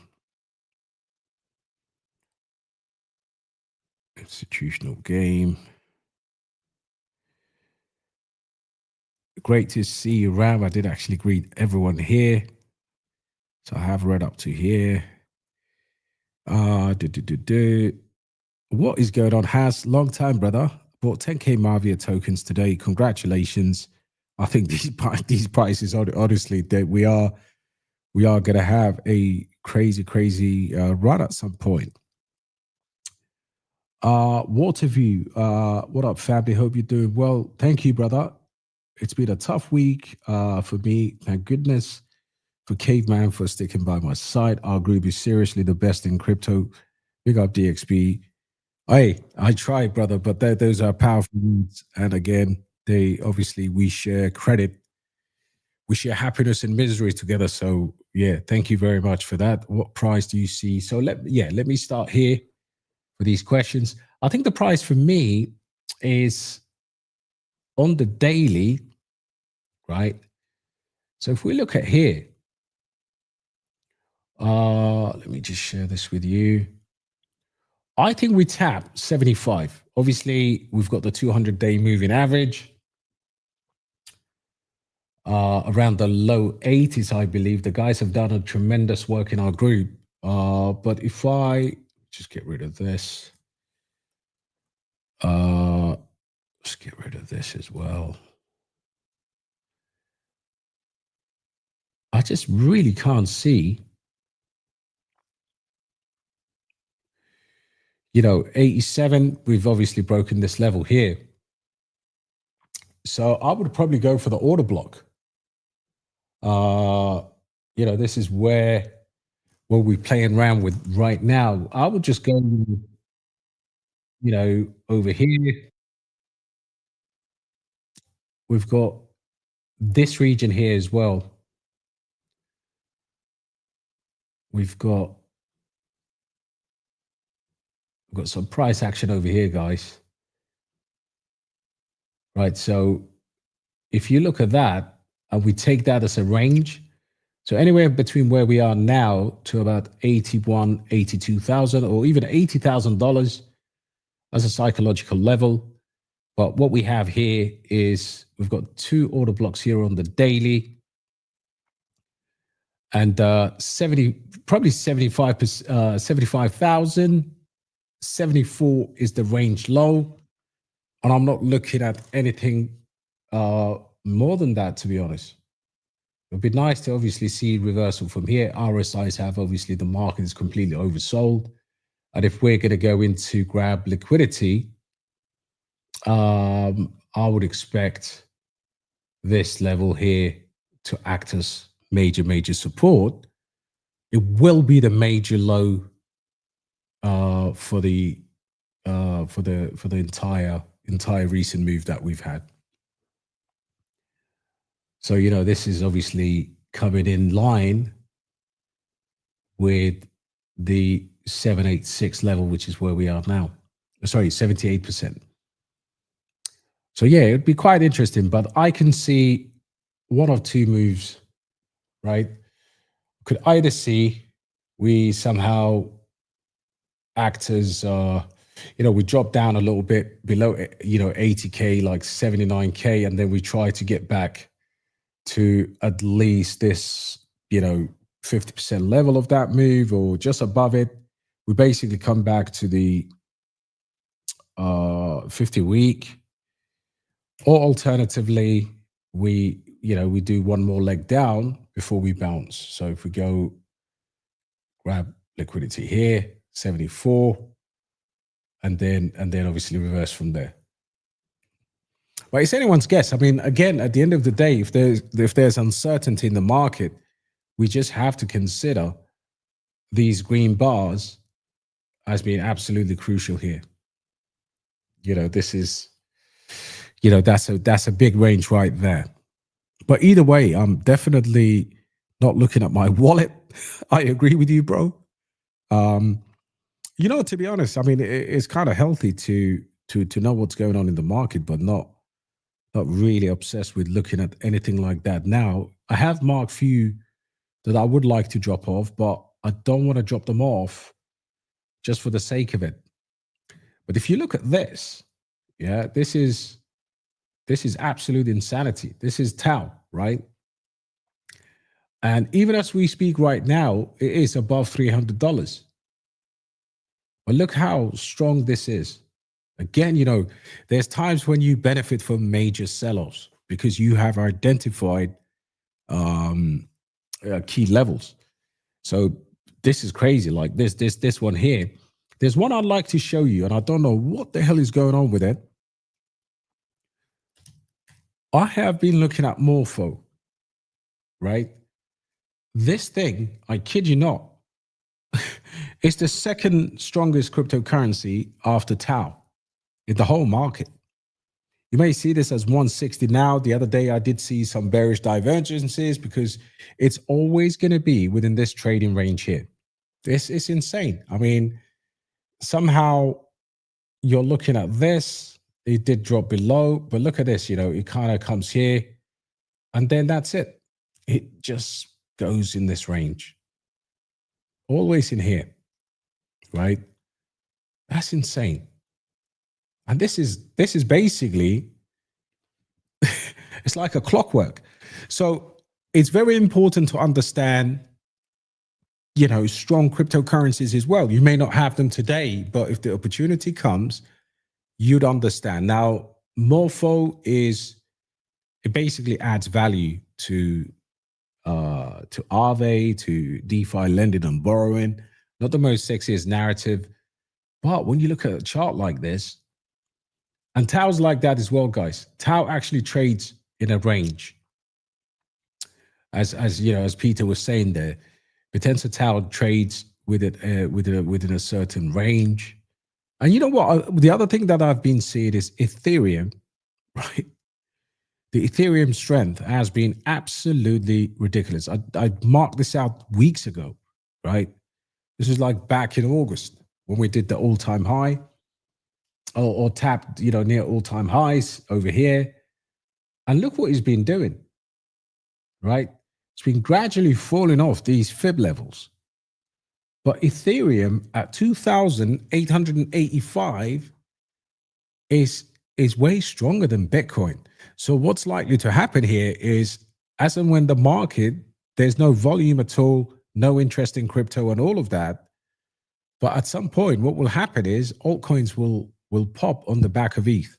Institutional game. Great to see you, Ram. I did actually greet everyone here. So I have read up to here. What is going on? Has long time, brother. Bought 10K Marvia tokens today. Congratulations. I think these prices, honestly, that we are going to have a crazy run at some point. Waterview, what up, family? Hope you're doing well. Thank you, brother. It's been a tough week for me. Thank goodness for Caveman for sticking by my side. Our group is seriously the best in crypto. Big up DXB. Hey, I tried, brother, but those are powerful words. And again, we share credit. We share happiness and misery together. So yeah, thank you very much for that. What price do you see? So let me start here for these questions. I think the price for me is on the daily, right? So if we look at here, let me just share this with you. I think we tap 75. Obviously, we've got the 200-day moving average around the low 80s, I believe. The guys have done a tremendous work in our group. But if I just get rid of this, let's get rid of this as well. I just really can't see, 87, we've obviously broken this level here. So I would probably go for the order block. This is where we're playing around with right now. I would just go, over here. We've got this region here as well. We've got some price action over here, guys. Right, so if you look at that, and we take that as a range, so anywhere between where we are now to about 81, 82,000, or even $80,000 as a psychological level. But what we have here is we've got 2 order blocks here on the daily, and 75,000. 74 is the range low, and I'm not looking at anything more than that, to be honest. It'd be nice to obviously see reversal from here. RSIs have, obviously the market is completely oversold, and if we're going to go into grab liquidity, I would expect this level here to act as major support. It will be the major low for the entire recent move that we've had. So this is obviously coming in line with the 786 level, which is where we are now. Sorry, 78%. So yeah, it'd be quite interesting, but I can see one of two moves, right? Could either see we somehow act as we drop down a little bit below 80k, like 79k, and then we try to get back to at least this 50% level of that move or just above it. We basically come back to the 50-week, or alternatively we do one more leg down before we bounce. So if we go grab liquidity here, 74, and then obviously reverse from there. But it's anyone's guess. I mean, again, at the end of the day, if there's uncertainty in the market, we just have to consider these green bars as being absolutely crucial here. This is, that's a big range right there. But either way, I'm definitely not looking at my wallet. I agree with you, bro. To be honest, I mean, it's kind of healthy to know what's going on in the market, but not really obsessed with looking at anything like that. Now, I have marked few that I would like to drop off, but I don't want to drop them off just for the sake of it. But if you look at this, yeah, this is absolute insanity. This is Tau, right? And even as we speak right now, it is above $300. But look how strong this is. Again, there's times when you benefit from major sell-offs because you have identified key levels. So this is crazy. Like this one here. There's one I'd like to show you, and I don't know what the hell is going on with it. I have been looking at Morpho, right? This thing, I kid you not, it's the second strongest cryptocurrency after Tau in the whole market. You may see this as 160 now. The other day, I did see some bearish divergences because it's always going to be within this trading range here. This is insane. I mean, somehow you're looking at this. It did drop below, but look at this. It kind of comes here, and then that's it. It just goes in this range. Always in here, right? That's insane. And this is basically, it's like a clockwork. So it's very important to understand, you know, strong cryptocurrencies as well. You may not have them today, but if the opportunity comes, you'd understand. Now, Morpho it basically adds value to Aave, to DeFi lending and borrowing. Not the most sexiest narrative, but when you look at a chart like this, and Tau's like that as well, guys. Tau actually trades in a range. As you know, as Peter was saying there, Potenza Tau trades within a certain range. And you know what? The other thing that I've been seeing is Ethereum, right? The Ethereum strength has been absolutely ridiculous. I marked this out weeks ago, right? This was like back in August when we did the all-time high, or tapped, you know, near all-time highs over here. And look what he's been doing, right? It's been gradually falling off these fib levels. But Ethereum at 2,885 is way stronger than Bitcoin. So what's likely to happen here is, as and when the market, there's no volume at all, no interest in crypto and all of that. But at some point, what will happen is altcoins will pop on the back of ETH.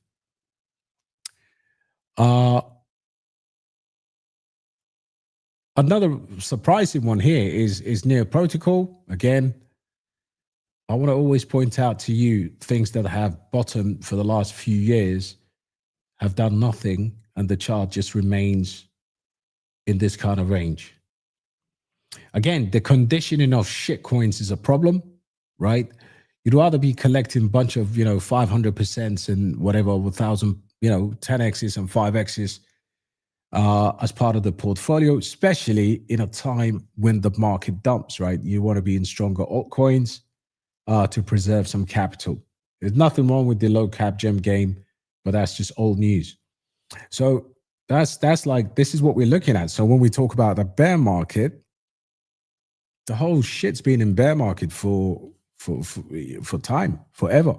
Another surprising one here is Near Protocol. Again, I want to always point out to you things that have bottomed for the last few years, have done nothing, and the chart just remains in this kind of range. Again, the conditioning of shit coins is a problem, right? You'd rather be collecting a bunch of, you know, 500% and whatever, 1,000, you know, 10x's and 5x's as part of the portfolio, especially in a time when the market dumps, right? You want to be in stronger altcoins to preserve some capital. There's nothing wrong with the low cap gem game, but that's just old news. So that's like, this is what we're looking at. So when we talk about the bear market, the whole shit's been in bear market for time, forever.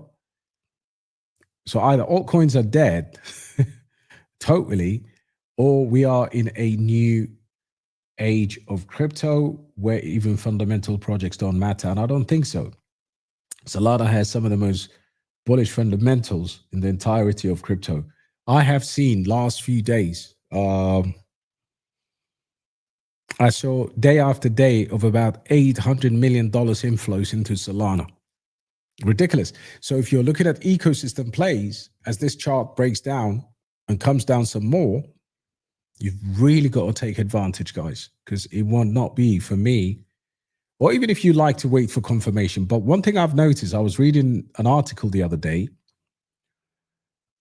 So either altcoins are dead totally, or we are in a new age of crypto where even fundamental projects don't matter. And I don't think so. Solana has some of the most bullish fundamentals in the entirety of crypto. I have seen last few days, I saw day after day of about $800 million inflows into Solana. Ridiculous. So if you're looking at ecosystem plays, as this chart breaks down and comes down some more, you've really got to take advantage, guys, because it will not be for me, or even if you like to wait for confirmation. But one thing I've noticed, I was reading an article the other day,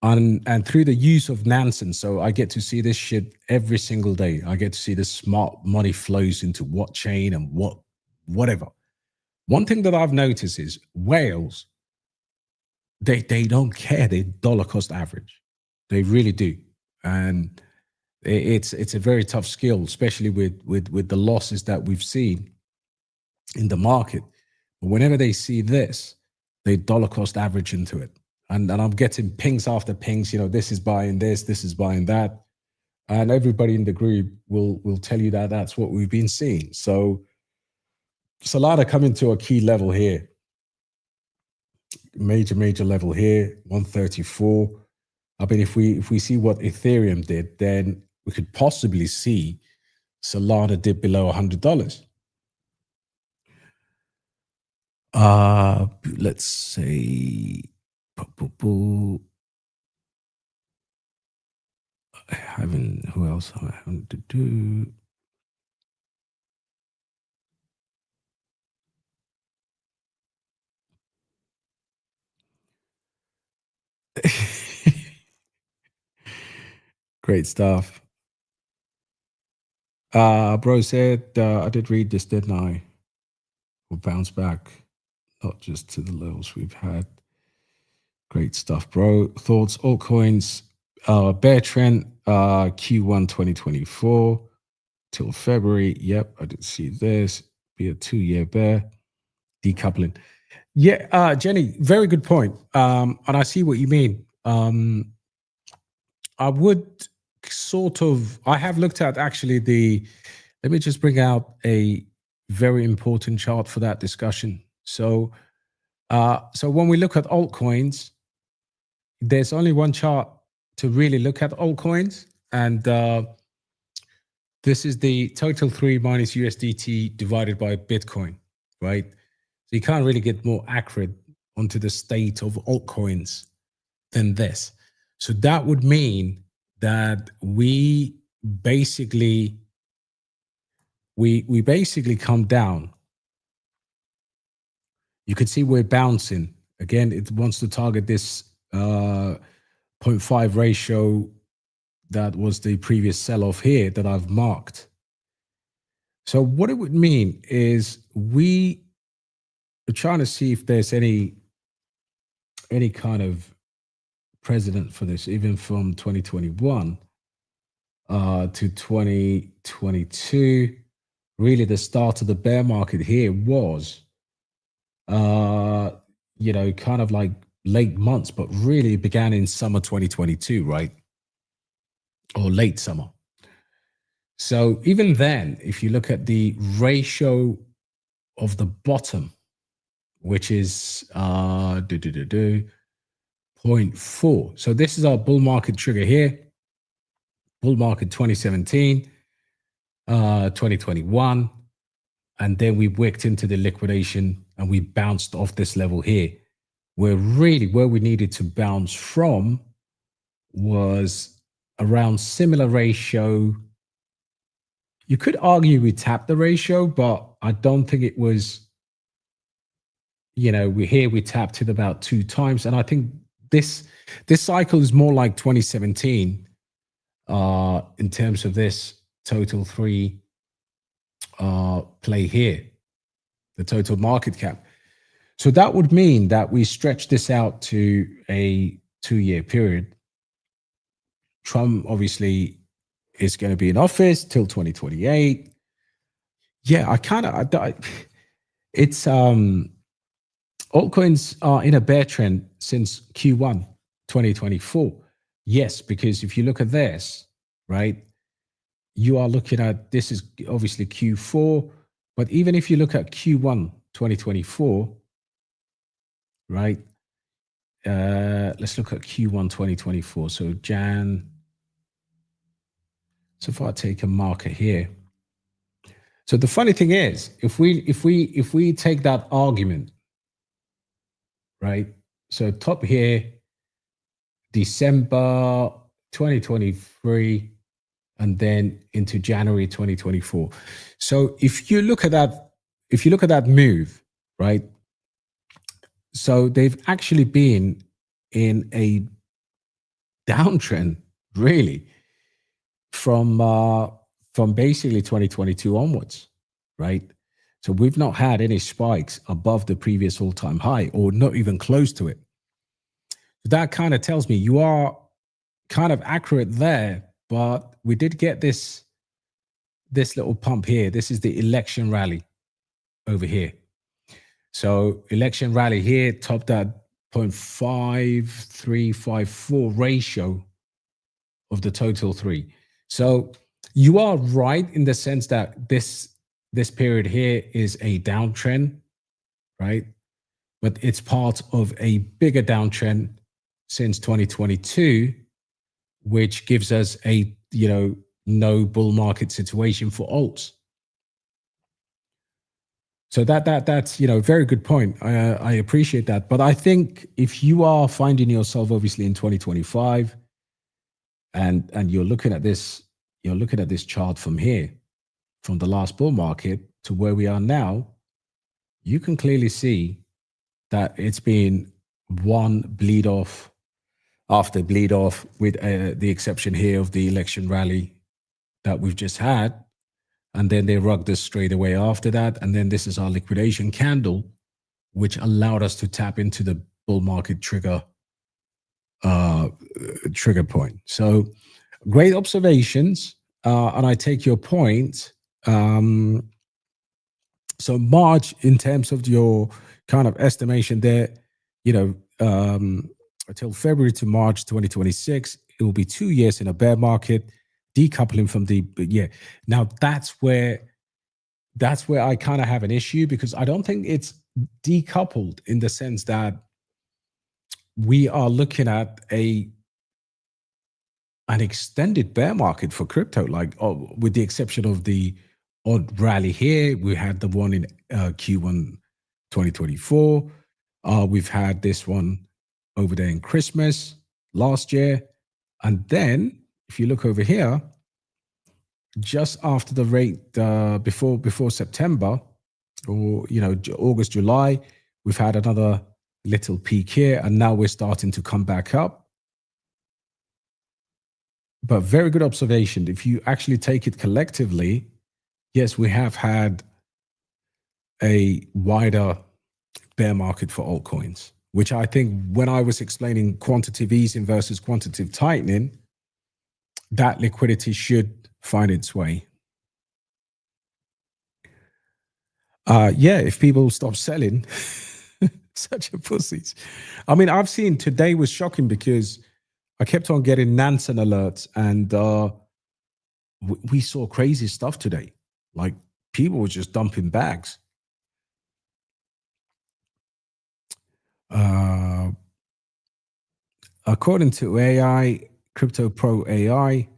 and through the use of Nansen, so I get to see this shit every single day. I get to see the smart money flows into what chain and whatever. One thing that I've noticed is whales, they don't care. They dollar cost average. They really do. And it's a very tough skill, especially with the losses that we've seen in the market. But whenever they see this, they dollar cost average into it. And I'm getting pings after pings, you know, this is buying this is buying that. And everybody in the group will tell you that that's what we've been seeing. So Solana coming to a key level here. Major level here, 134. I mean, if we see what Ethereum did, then we could possibly see Solana dip below $100. Let's say, who else I haven't to do? Great stuff. Bro said, I did read this, didn't I? We'll bounce back, not just to the levels we've had. Great stuff, bro. Thoughts, altcoins, bear trend, Q1 2024 till February. Yep, I did see this. Be a 2-year bear. Decoupling. Yeah, Jenny, very good point. And I see what you mean. I would I have looked at actually let me just bring out a very important chart for that discussion. So when we look at altcoins, there's only one chart to really look at altcoins. And this is the total 3 minus USDT divided by Bitcoin, right? So you can't really get more accurate onto the state of altcoins than this. So that would mean that we basically come down. You could see we're bouncing. Again, it wants to target this 0.5 ratio that was the previous sell-off here that I've marked. So what it would mean is we are trying to see if there's any kind of precedent for this, even from 2021 to 2022. Really, the start of the bear market here was, kind of like late months, but really began in summer 2022, right? Or late summer. So even then, if you look at the ratio of the bottom, which is 0.4. So this is our bull market trigger here. Bull market 2017, 2021. And then we wicked into the liquidation and we bounced off this level here. Where we needed to bounce from was around similar ratio. You could argue we tapped the ratio, but I don't think it was, we tapped it about 2 times. And I think this cycle is more like 2017 in terms of this total 3 play here, the total market cap. So that would mean that we stretch this out to a 2-year period. Trump obviously is going to be in office till 2028. Yeah, it's altcoins are in a bear trend since Q1 2024. Yes, because if you look at this, right, you are looking at, this is obviously Q4, but even if you look at Q1 2024, right, let's look at Q1 2024. So so if I take a marker here. So the funny thing is, if we take that argument, right? So top here, December 2023, and then into January 2024. So if you look at that move, right? So they've actually been in a downtrend, really, from basically 2022 onwards, right? So we've not had any spikes above the previous all-time high, or not even close to it. That kind of tells me you are kind of accurate there, but we did get this little pump here. This is the election rally over here. So election rally here topped at 0.5354 ratio of the total 3. So you are right in the sense that this period here is a downtrend, right? But it's part of a bigger downtrend since 2022, which gives us a, no bull market situation for alts. So that's, very good point. I appreciate that. But I think if you are finding yourself obviously in 2025 and you're looking at this chart from here, from the last bull market to where we are now, you can clearly see that it's been one bleed off after bleed off, with the exception here of the election rally that we've just had. And then they rugged us straight away after that. And then this is our liquidation candle, which allowed us to tap into the bull market trigger point. So great observations. And I take your point. So March, in terms of your kind of estimation there, until February to March 2026, it will be 2 years in a bear market, decoupling from the Now that's where I kind of have an issue, because I don't think it's decoupled in the sense that we are looking at an extended bear market for crypto, with the exception of the odd rally here. We had the one in Q1 2024. We've had this one over there in Christmas last year. And then if you look over here, just after the rate, before September, or August, July, we've had another little peak here, and now we're starting to come back up. But very good observation. If you actually take it collectively, yes, we have had a wider bear market for altcoins, which I think when I was explaining quantitative easing versus quantitative tightening, that liquidity should find its way. If people stop selling, such a pussies. I mean, I've seen today was shocking because I kept on getting Nansen alerts, and we saw crazy stuff today. Like, people were just dumping bags. According to AI, Crypto Pro AI,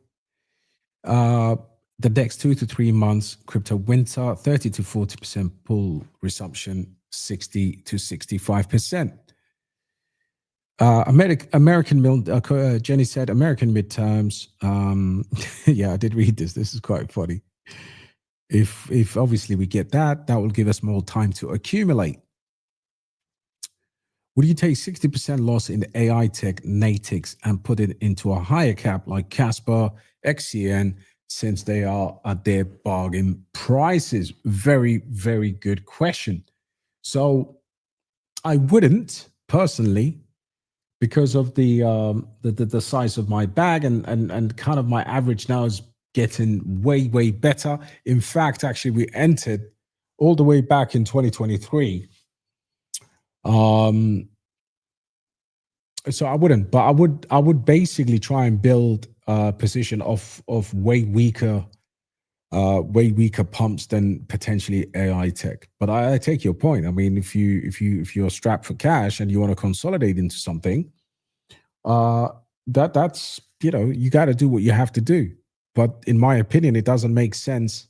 the next 2 to 3 months, crypto winter, 30 to 40% bull resumption, 60 to 65%. Jenny said American midterms. Yeah, I did read this. This is quite funny. If obviously we get that will give us more time to accumulate. Would you take 60% loss in AI tech natives and put it into a higher cap like Casper, XCN, since they are at their bargain prices? Very, very good question. So I wouldn't personally, because of the size of my bag, and kind of my average now is getting way, way better. In fact, actually, we entered all the way back in 2023. So I wouldn't, but I would basically try and build a position of way weaker pumps than potentially AI tech. But I take your point. I mean, if you're strapped for cash and you want to consolidate into something, that's you got to do what you have to do. But in my opinion, it doesn't make sense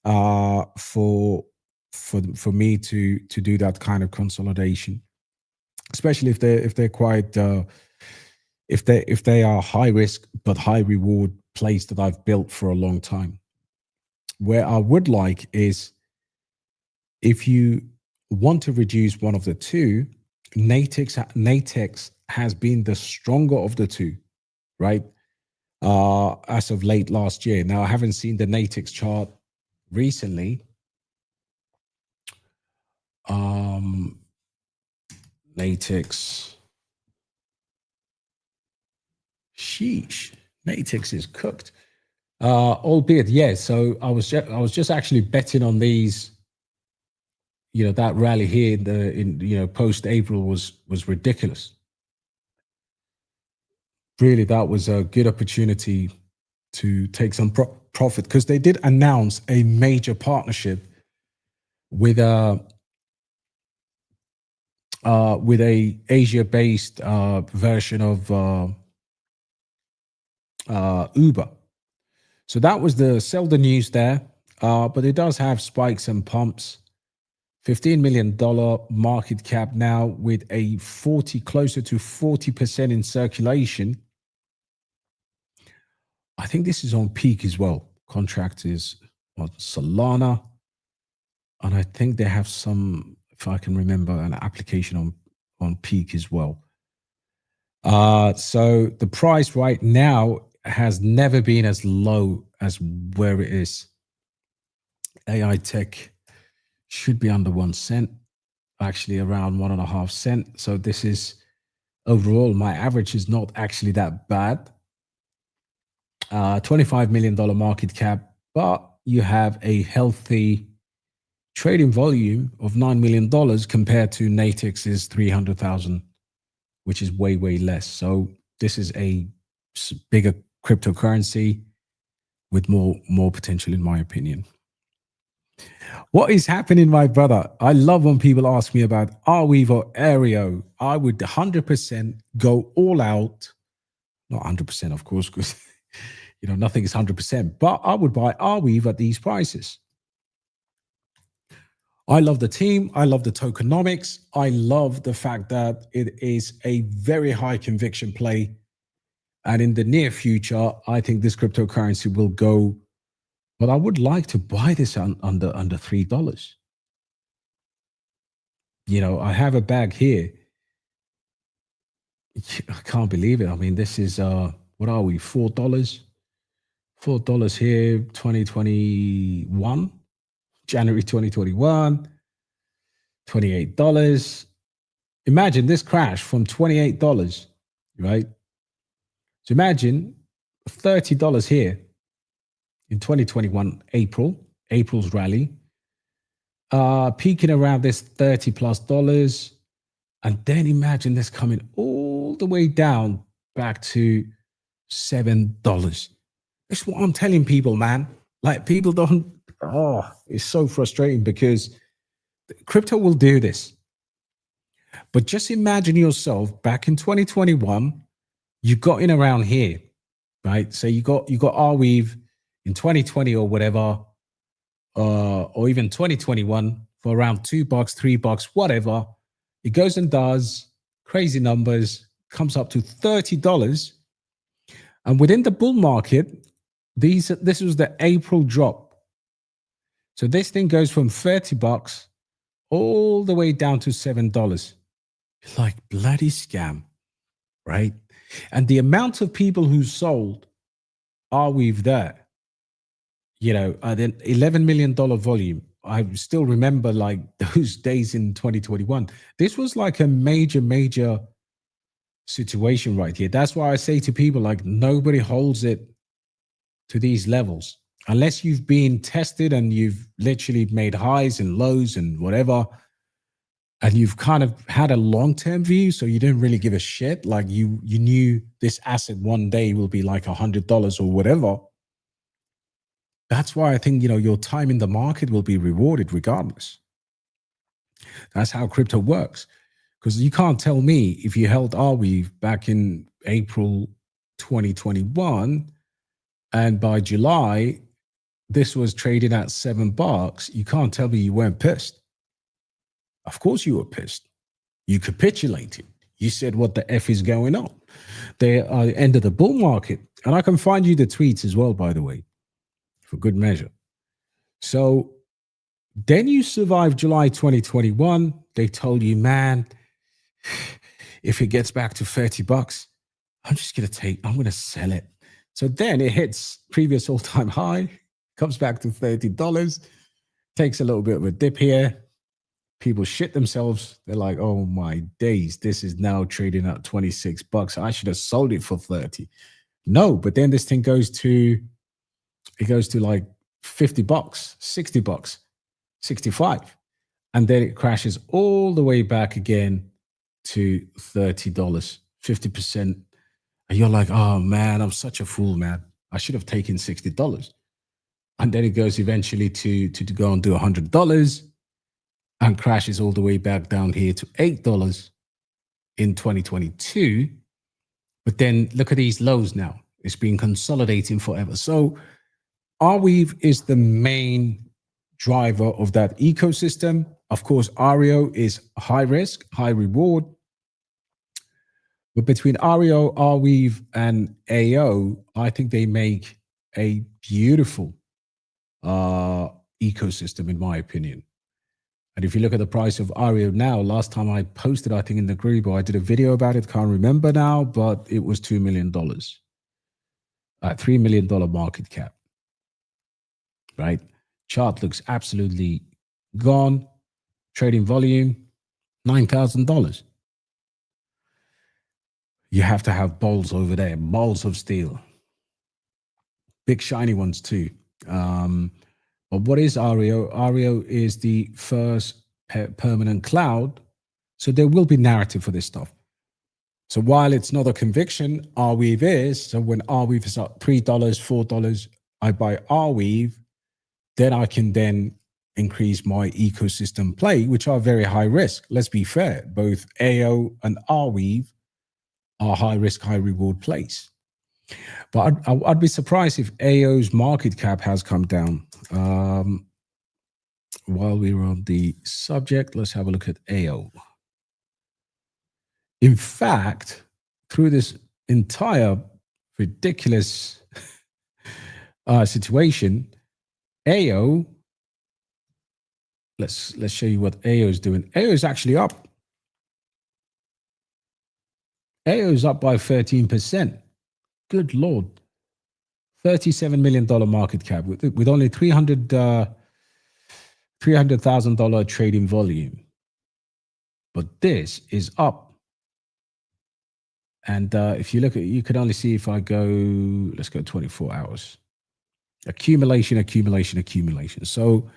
for me to do that kind of consolidation, especially if they're quite if they are high risk but high reward plays that I've built for a long time. Where I would like is, if you want to reduce one of the two, Natex has been the stronger of the two, right? As of late last year. Now, I haven't seen the Natex chart recently. Natex. Sheesh. Natex is cooked. Albeit, yeah. So I was just actually betting on these. That rally here in post April was ridiculous. Really, that was a good opportunity to take some profit, because they did announce a major partnership with a Asia-based version of Uber. So that was the sell the news there, but it does have spikes and pumps. $15 million market cap now, with a closer to 40% in circulation. I think this is on peak as well. Contract is on Solana, and I think they have some, if I can remember, an application on peak as well. So the price right now has never been as low as where it is. AI tech should be under 1 cent, actually around 1.5 cents. So this is overall, my average is not actually that bad. $25 million market cap, but you have a healthy trading volume of $9 million compared to Natix's 300,000, which is way, way less. So this is a bigger cryptocurrency with more potential, in my opinion. What is happening, my brother? I love when people ask me about Arweave or Aereo. I would 100% go all out. Not 100%, of course, because nothing is 100%. But I would buy Arweave at these prices. I love the team. I love the tokenomics. I love the fact that it is a very high conviction play. And in the near future, I think this cryptocurrency will go. But I would like to buy this under $3. I have a bag here. I can't believe it. I mean, this is what are we? $4? $4 here, 2021, January 2021, $28. Imagine this crash from $28, right? So imagine $30 here in 2021, April's rally, peaking around this $30+. And then imagine this coming all the way down back to $7. That's what I'm telling people, man. Like, people don't, it's so frustrating because crypto will do this. But just imagine yourself back in 2021, you got in around here, right? So you got Arweave in 2020 or whatever, or even 2021 for around $2, $3, whatever. It goes and does crazy numbers, comes up to $30. And within the bull market, this was the April drop. So this thing goes from $30 all the way down to $7. Like, bloody scam, right? And the amount of people who sold Arweave there, then $11 million volume. I still remember like those days in 2021. This was like a major situation right here. That's why I say to people, like, nobody holds it to these levels unless you've been tested and you've literally made highs and lows and whatever, and you've kind of had a long-term view, so you didn't really give a shit. Like, you knew this asset one day will be like $100 or whatever. That's why I think, your time in the market will be rewarded regardless. That's how crypto works. Because you can't tell me if you held Arweave back in April 2021 and by July, this was trading at $7, you can't tell me you weren't pissed. Of course you were pissed. You capitulated. You said, what the F is going on? They are the end of the bull market. And I can find you the tweets as well, by the way, for good measure. So then you survived July 2021. They told you, man, if it gets back to $30, I'm going to sell it. So then it hits previous all-time high, comes back to $30, takes a little bit of a dip here. People shit themselves. They're like, oh my days, this is now trading at $26. I should have sold it for 30. No, but then this thing goes to like $50, $60, 65. And then it crashes all the way back again to $30, 50%. And you're like, oh man, I'm such a fool, man. I should have taken $60. And then it goes eventually to go and do $100 and crashes all the way back down here to $8 in 2022. But then look at these lows now. It's been consolidating forever. So Arweave is the main driver of that ecosystem. Of course, Aereo is high risk, high reward. But between Aereo, Arweave, and AO, I think they make a beautiful ecosystem, in my opinion. And if you look at the price of Aereo now, last time I posted, I think in the group, or I did a video about it, can't remember now, but it was $2 million. $3 million market cap. Right? Chart looks absolutely gone. Trading volume, $9,000. You have to have balls over there, balls of steel. Big shiny ones too. But But what is REO? REO is the first permanent cloud. So there will be narrative for this stuff. So while it's not a conviction, Arweave is. So when Arweave is up $3, $4, I buy Arweave, then I can then increase my ecosystem play, which are very high risk. Let's be fair. Both AO and Arweave are high risk, high reward plays. But I'd be surprised if AO's market cap has come down. While we were on the subject, let's have a look at AO. In fact, through this entire ridiculous situation, AO, let's show you what AO is doing. AO is actually up. AO is up by 13%. Good Lord. $37 million market cap with only $300,000 trading volume. But this is up. And if you look at, you could only see if I go, let's go 24 hours. Accumulation. So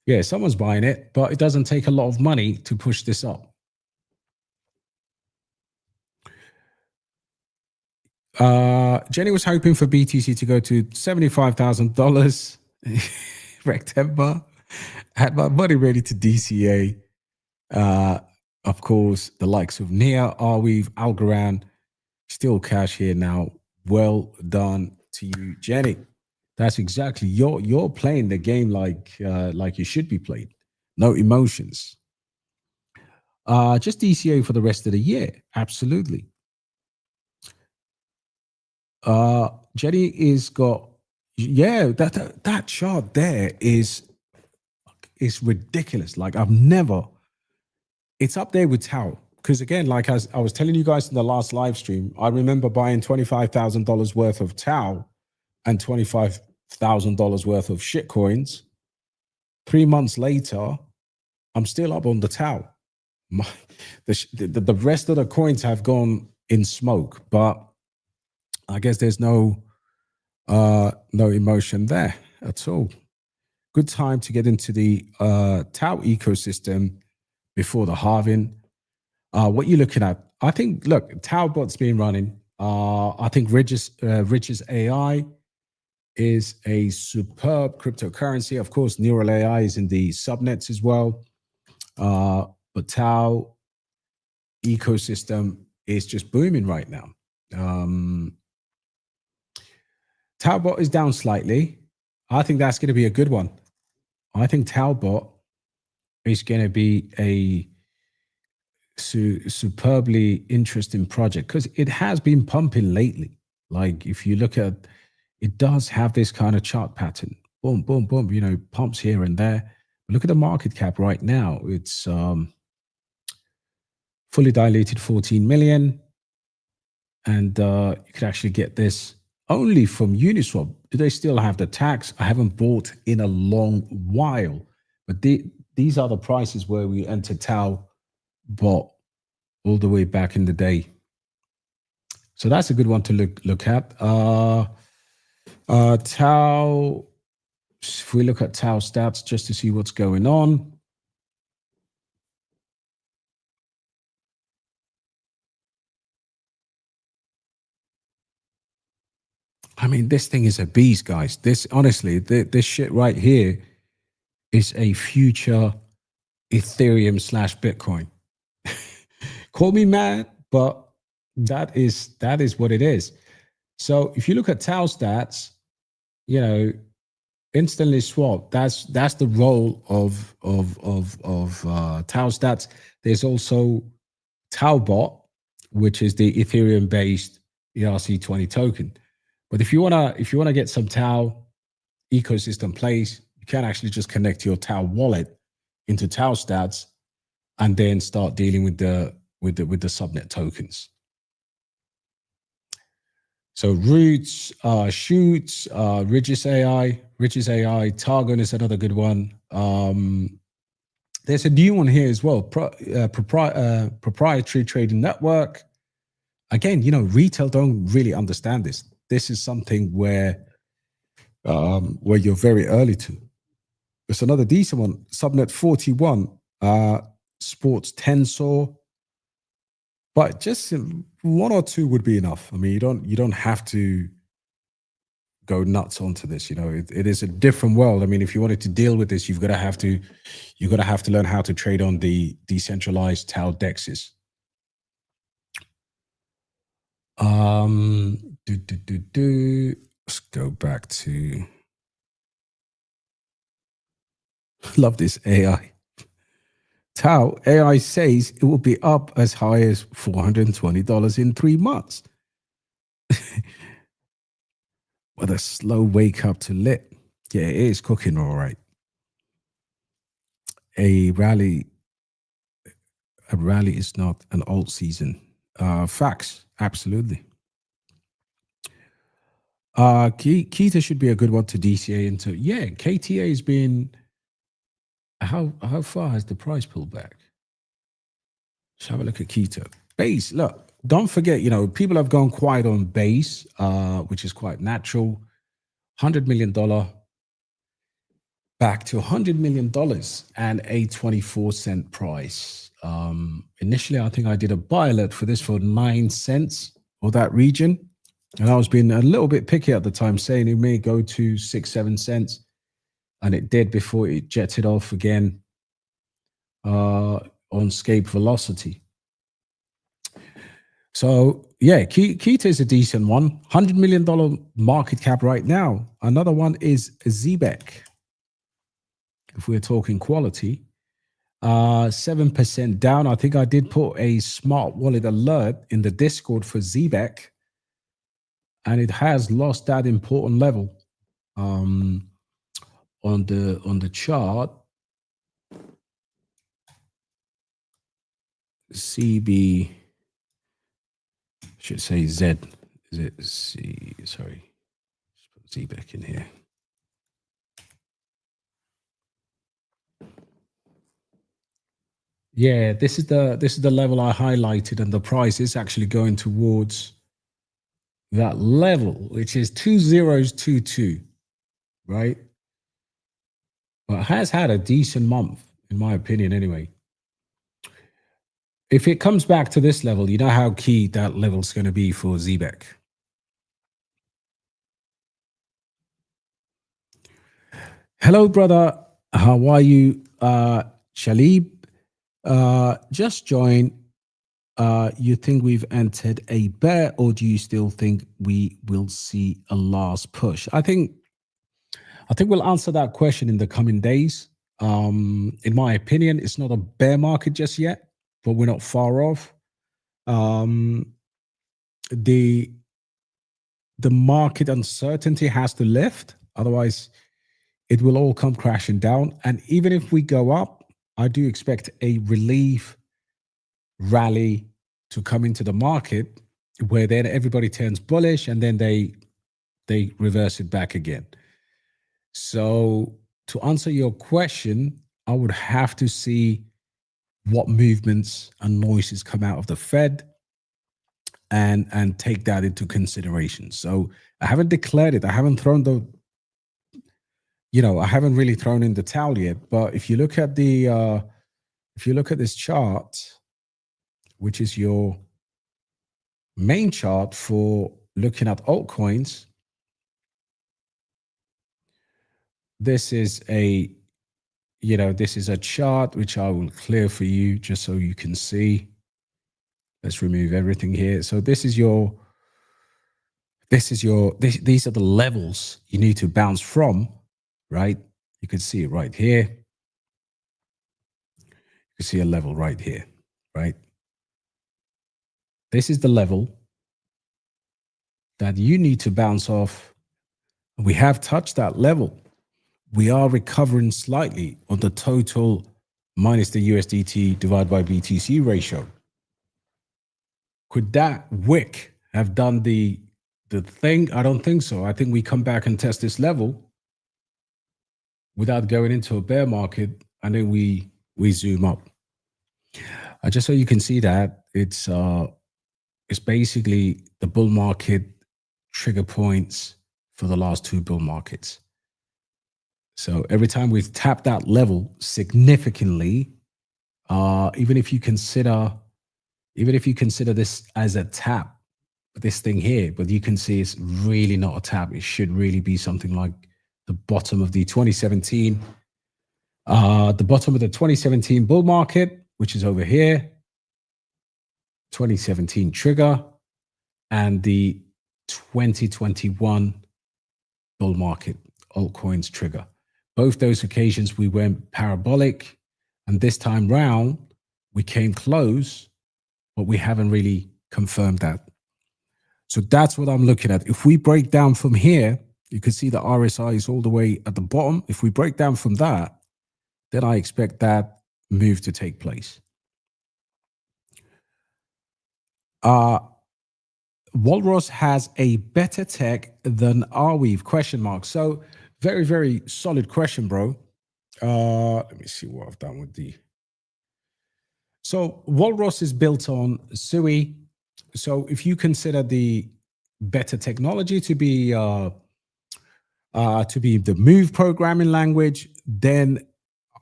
yeah, someone's buying it, but it doesn't take a lot of money to push this up. Jenny was hoping for BTC to go to $75,000. Rectember. Had my money ready to DCA. Of course, the likes of Nia, Arweave, Algorand, still cash here now. Well done to you, Jenny. That's exactly, you're playing the game like you should be played. No emotions. Just DCA for the rest of the year. Absolutely. Jenny is got, yeah, that chart there is ridiculous. Like I've never, it's up there with Tau. Because again, like as I was telling you guys in the last live stream, I remember buying $25,000 worth of Tau and $25,000 worth of shitcoins. 3 months later, I'm still up on the Tau. The rest of the coins have gone in smoke, but I guess there's no emotion there at all. Good time to get into the Tau ecosystem before the halving. What you're looking at, I think, look, Taubot's been running. I think Ridge's AI is a superb cryptocurrency. Of course, Neural AI is in the subnets as well. But Tau ecosystem is just booming right now. Taubot is down slightly. I think that's going to be a good one. I think Taubot is going to be a superbly interesting project because it has been pumping lately. Like if you look at, it does have this kind of chart pattern. Boom, boom, boom, you know, pumps here and there. Look at the market cap right now. It's fully diluted 14 million. And you could actually get this only from Uniswap. Do they still have the tax? I haven't bought in a long while. But these are the prices where we entered Tau bought all the way back in the day. So that's a good one to look at. Tau, if we look at Tau stats just to see what's going on. I mean, this thing is a beast, guys. This, honestly, this shit right here is a future Ethereum / Bitcoin. Call me mad, but that is what it is. So if you look at Tau stats, you know, instantly swap. That's the role of Tau stats. There's also Taubot, which is the Ethereum based ERC20 token. But if you wanna get some Tau ecosystem plays, you can actually just connect your Tau wallet into Tau stats and then start dealing with the subnet tokens. So Roots, Shoots, Ridge's AI, Targon is another good one. There's a new one here as well, proprietary trading network. Again, you know, retail don't really understand this. This is something where you're very early to. There's another decent one. Subnet 41, Sports Tensor. But just one or two would be enough. I mean, you don't have to go nuts onto this. You know, it is a different world. I mean, if you wanted to deal with this, you've got to have to learn how to trade on the decentralized Tau dexes. Let's go back to. Love this AI. Tau AI says it will be up as high as $420 in 3 months. What a slow wake up to lit. Yeah, it is cooking all right. A rally is not an alt season. Facts, absolutely. Kita should be a good one to DCA into. Yeah, KTA has been. How far has the price pulled back? Let's have a look at Kita. Base, look, don't forget, you know, people have gone quiet on base, which is quite natural. $100 million back to $100 million and a 24-cent price. Initially, I think I did a buy alert for this for 9 cents or that region. And I was being a little bit picky at the time, saying it may go to 6-7 cents. And it did before it jetted off again on scape velocity. So, yeah, Kita is a decent one. $100 million market cap right now. Another one is Zebek. If we're talking quality, 7% down. I think I did put a smart wallet alert in the Discord for Zebek, and it has lost that important level. On the chart, CB should say Z. Is it C? Sorry, let's put Z back in here. Yeah, this is the level I highlighted, and the price is actually going towards that level, which is 2022, right? But has had a decent month, in my opinion, anyway. If it comes back to this level, you know how key that level is going to be for Zebek. Hello, brother. How are you? Shalib, just join. You think we've entered a bear, or do you still think we will see a last push? I think we'll answer that question in the coming days. In my opinion, it's not a bear market just yet, but we're not far off. The market uncertainty has to lift, otherwise it will all come crashing down. And even if we go up, I do expect a relief rally to come into the market, where then everybody turns bullish and then they reverse it back again. So to answer your question, I would have to see what movements and noises come out of the Fed and take that into consideration. So I haven't declared it. I haven't thrown I haven't really thrown in the towel yet. But if you look at this chart, which is your main chart for looking at altcoins, this is a chart which I will clear for you just so you can see. Let's remove everything here. So these are the levels you need to bounce from, right? You can see it right here. You can see a level right here, right? This is the level that you need to bounce off. We have touched that level. We are recovering slightly on the total minus the USDT divided by BTC ratio. Could that wick have done the thing? I don't think so. I think we come back and test this level without going into a bear market, and then we zoom up. Just so you can see that it's basically the bull market trigger points for the last 2 bull markets. So every time we've tapped that level significantly, even if you consider this as a tap, this thing here, but you can see it's really not a tap. It should really be something like the bottom of the 2017, the bottom of the 2017 bull market, which is over here, 2017 trigger, and the 2021 bull market altcoins trigger. Both those occasions we went parabolic, and this time round we came close, but we haven't really confirmed that. So that's what I'm looking at. If we break down from here, you can see the RSI is all the way at the bottom. If we break down from that, then I expect that move to take place. Walrus has a better tech than Arweave, question mark. So very, very solid question, bro. Let me see what I've done with the. So Walrus is built on Sui. So if you consider the better technology to be the Move programming language, then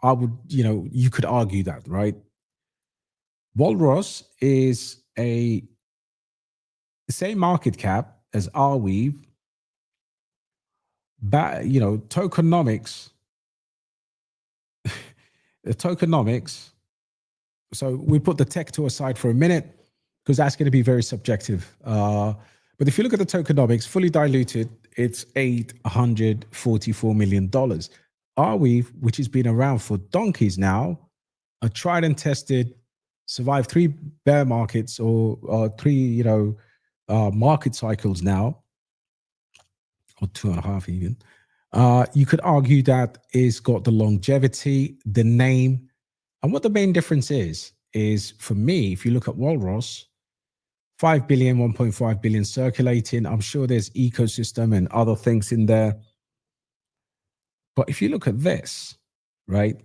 I would, you could argue that, right? Walrus is the same market cap as Arweave, but tokenomics. The tokenomics. So we put the tech to aside for a minute, because that's going to be very subjective. But if you look at the tokenomics, fully diluted, it's $844 million. Arweave, which has been around for donkeys now, a tried and tested, survived 3 bear markets or 3, market cycles now, or 2.5 even. You could argue that it's got the longevity, the name, and what the main difference is for me, if you look at Walrus, 5 billion, 1.5 billion circulating. I'm sure there's ecosystem and other things in there. But if you look at this, right?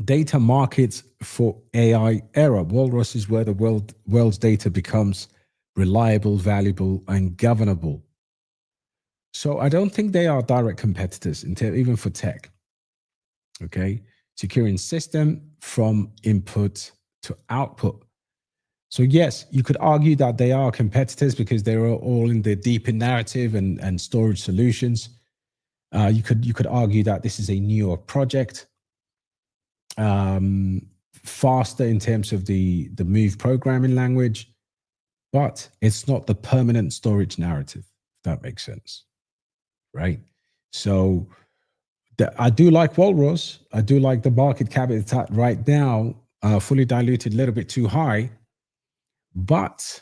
Data markets for AI era. Walrus is where the world's data becomes reliable, valuable, and governable. So I don't think they are direct competitors, even for tech. Okay? Securing system from input to output. So yes, you could argue that they are competitors because they're all in the deeper narrative and storage solutions. You could argue that this is a newer project, faster in terms of the Move programming language, but it's not the permanent storage narrative, if that makes sense, right? So I do like Walrus. I do like the market cap it's at right now, fully diluted, a little bit too high. But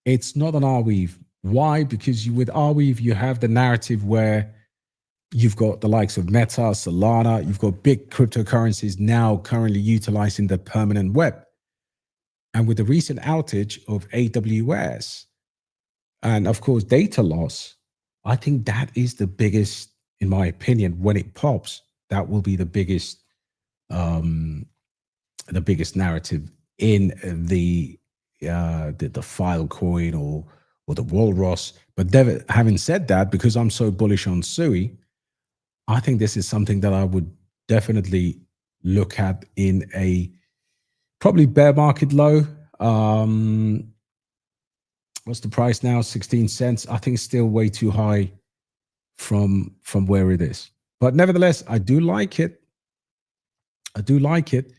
it's not an Arweave. Why? Because with Arweave, you have the narrative where you've got the likes of Meta, Solana, you've got big cryptocurrencies now currently utilizing the permanent web. And with the recent outage of AWS and, of course, data loss, I think that is the biggest, in my opinion, when it pops, that will be the biggest narrative in the Filecoin or the Walrus. But having said that, because I'm so bullish on Sui, I think this is something that I would definitely look at in a probably bear market low. What's the price now? 16 cents. I think it's still way too high from where it is. But nevertheless, I do like it. I do like it.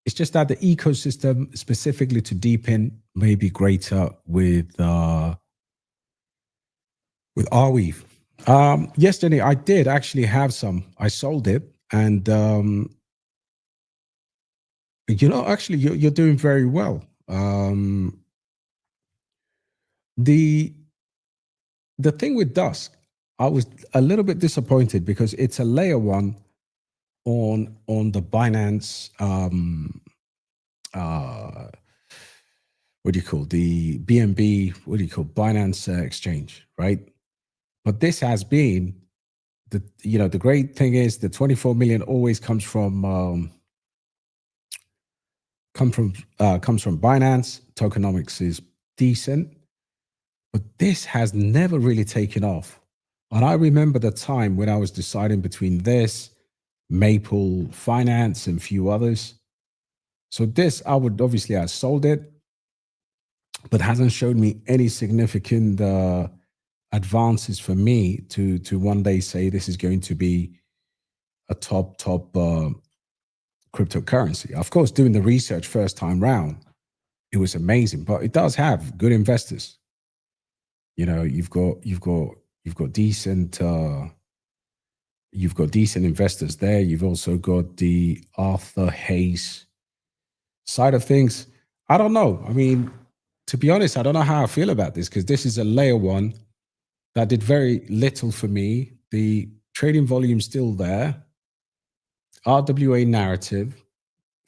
It's just that the ecosystem specifically to deepen may be greater with Arweave. Yesterday, I did actually have some. I sold it. And, actually, you're doing very well. The thing with Dusk, I was a little bit disappointed because it's a layer one on the Binance, what do you call the BNB? What do you call Binance exchange, right? But this has been the great thing is the 24 million always comes from Binance. Tokenomics is decent, but this has never really taken off And I remember the time when I was deciding between this, Maple Finance, and a few others. So this, I would obviously have sold it, but hasn't showed me any significant advances for me to one day say this is going to be a top cryptocurrency. Of course, doing the research first time round, it was amazing, but it does have good investors. You know, you've got decent investors there. You've also got the Arthur Hayes side of things. I don't know. I mean, to be honest, I don't know how I feel about this, because this is a layer one that did very little for me. The trading volume still there. RWA narrative,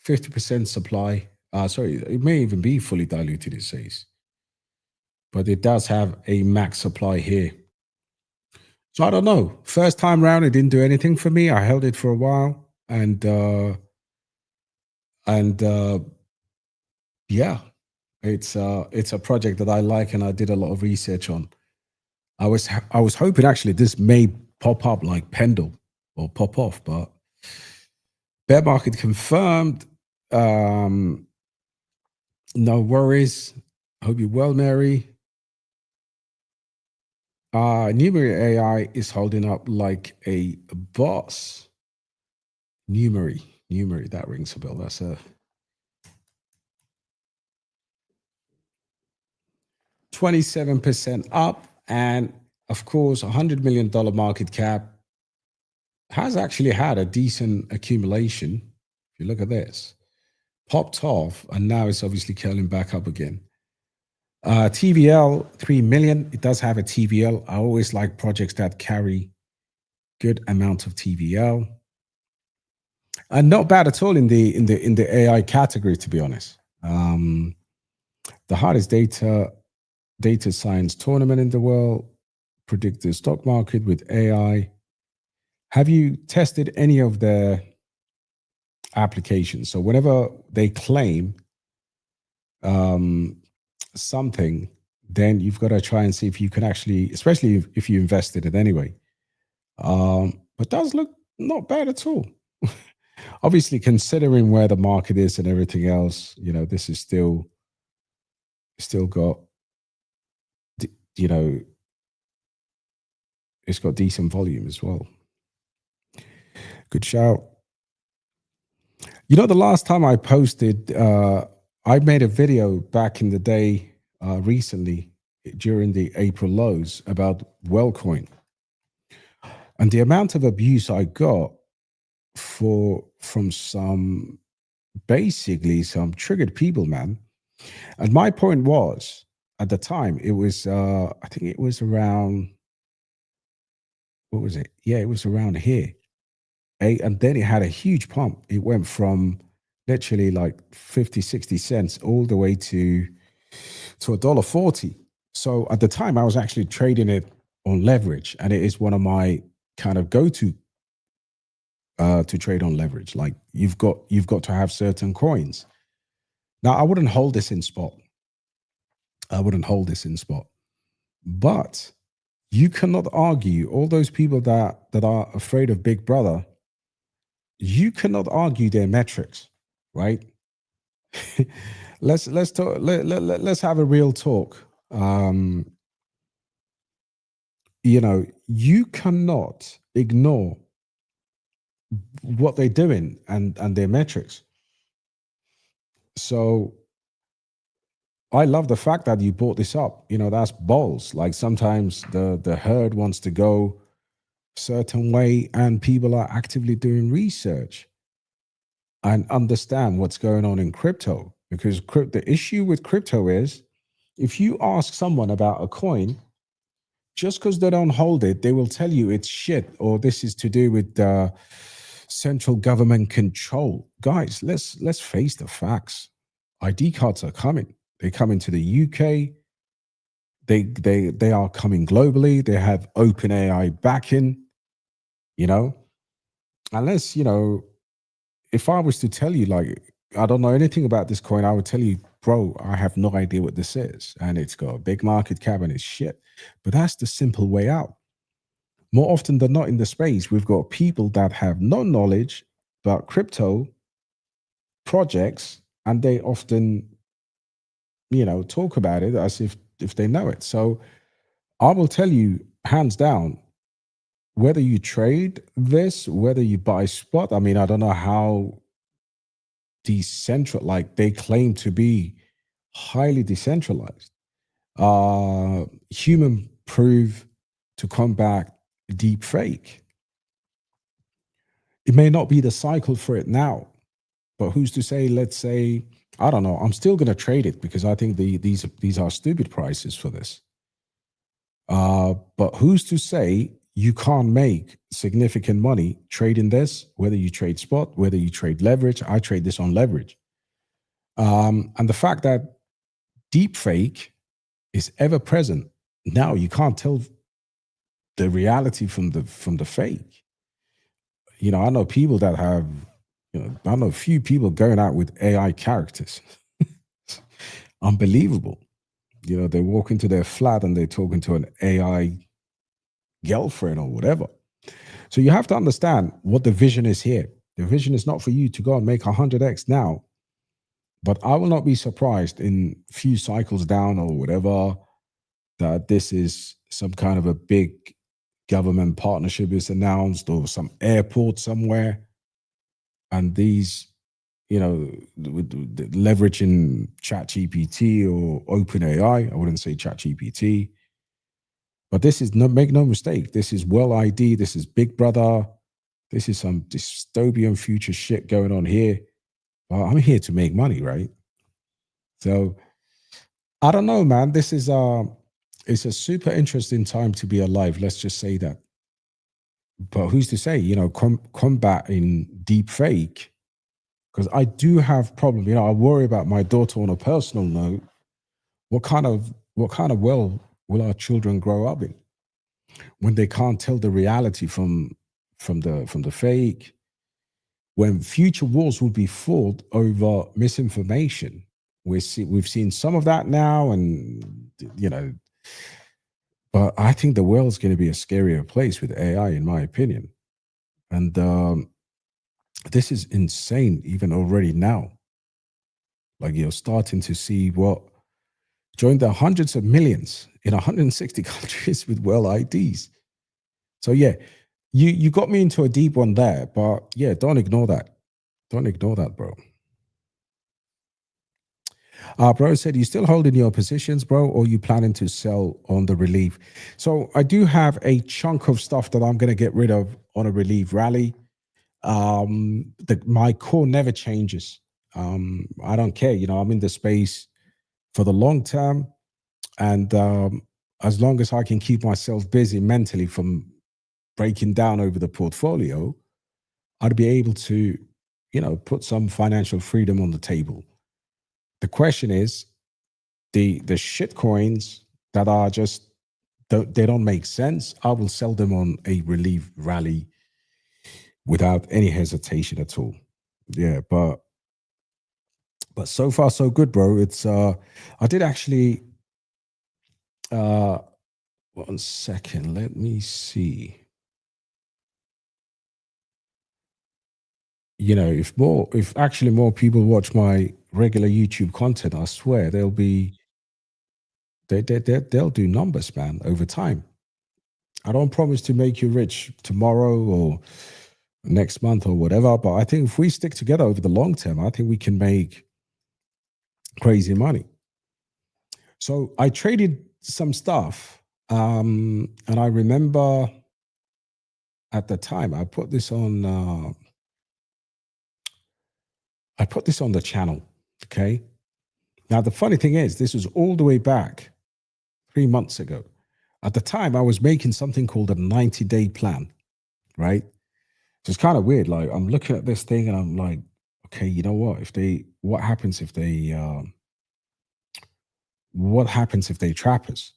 50% supply. Sorry, it may even be fully diluted, it says. But it does have a max supply here. So I don't know. First time round, it didn't do anything for me. I held it for a while, and yeah, it's a project that I like, and I did a lot of research on. I was hoping actually this may pop up like Pendle or pop off, but bear market confirmed. No worries. Hope you're well, Mary. Numeri AI is holding up like a boss. Numeri, that rings a bell. That's a 27% up, and of course, $100 million market cap. Has actually had a decent accumulation. If you look at this, popped off, and now it's obviously curling back up again. TVL 3 million. It does have a TVL. I always like projects that carry good amount of TVL, and not bad at all in the AI category, to be honest. The hardest data science tournament in the world. Predict the stock market with AI. Have you tested any of their applications? So whenever they claim something, then you've got to try and see if you can actually, especially if you invested it anyway. But does look not bad at all. Obviously, considering where the market is and everything else, you know, this is still got, you know, it's got decent volume as well. Good shout. You know, the last time I posted, I made a video back in the day, recently during the April lows about WellCoin, and the amount of abuse I got from some triggered people, man. And my point was, at the time, it was I think it was around, what was it? Yeah, it was around here. And then it had a huge pump. It went from literally like 50, 60 cents all the way to $1.40. So at the time, I was actually trading it on leverage, and it is one of my kind of go-to to trade on leverage. Like you've got to have certain coins. Now, I wouldn't hold this in spot. But you cannot argue, all those people that are afraid of Big Brother, you cannot argue their metrics, right? Let's talk. Let's have a real talk. You know, you cannot ignore what they're doing and their metrics. So I love the fact that you brought this up. You know, that's balls. Like sometimes the herd wants to go a certain way, and people are actively doing research and understand what's going on in crypto. Because the issue with crypto is, if you ask someone about a coin, just because they don't hold it, they will tell you it's shit, or this is to do with central government control. Guys, let's face the facts. ID cards are coming. They're coming to the UK. They are coming globally. They have OpenAI backing. You know, unless, you know, if I was to tell you, like, I don't know anything about this coin, I would tell you, bro, I have no idea what this is, and it's got a big market cap and it's shit. But that's the simple way out. more often than not in the space, we've got people that have no knowledge about crypto projects, and they often, talk about it as if they know it. So I will tell you, hands down, whether you trade this, whether you buy spot, I mean, I don't know how decentralized, like they claim to be highly decentralized. Human proof to combat deep fake. It may not be the cycle for it now, but who's to say, let's say, I don't know, I'm still going to trade it because I think these are stupid prices for this. But who's to say you can't make significant money trading this, whether you trade spot, whether you trade leverage. I trade this on leverage. And the fact that deep fake is ever present, now you can't tell the reality from the fake. I know people that have, I know a few people going out with AI characters. Unbelievable. They walk into their flat and they're talking to an AI girlfriend or whatever. So you have to understand what the vision is here. The vision is not for you to go and make 100x now, but I will not be surprised in few cycles down or whatever that this is some kind of a big government partnership is announced or some airport somewhere. And these, leveraging ChatGPT or OpenAI, I wouldn't say ChatGPT, but this is make no mistake. This is Well ID. This is Big Brother. This is some dystopian future shit going on here. Well, I'm here to make money, right? So I don't know, man. This is it's a super interesting time to be alive. Let's just say that. But who's to say, combating deep fake? Because I do have problem. I worry about my daughter on a personal note. What kind of world will our children grow up in when they can't tell the reality from the fake? When future wars will be fought over misinformation, we've seen some of that now, and but I think the world's going to be a scarier place with AI, in my opinion. And this is insane, even already now. Like you're starting to see what joined the hundreds of millions in 160 countries with Well IDs. So yeah, you got me into a deep one there, but yeah, don't ignore that. Don't ignore that, bro. Bro said, you still holding your positions, bro, or you planning to sell on the relief? So I do have a chunk of stuff that I'm going to get rid of on a relief rally. My core never changes. I don't care. I'm in the space for the long term. And as long as I can keep myself busy mentally from breaking down over the portfolio, I'd be able to, put some financial freedom on the table. The question is, the shit coins that are just, they don't make sense, I will sell them on a relief rally without any hesitation at all. Yeah, but so far so good, bro. It's I did actually 1 second, let me see. If actually more people watch my regular YouTube content, I swear they'll do numbers, man, over time. I don't promise to make you rich tomorrow or next month or whatever, but I think if we stick together over the long term, I think we can make crazy money. So I traded some stuff, and I remember at the time I put this on the channel. Okay. Now the funny thing is, this was all the way back 3 months ago. At the time, I was making something called a 90-day plan, right? So it's kind of weird. Like I'm looking at this thing and I'm like, okay, you know what? What happens if they trap us?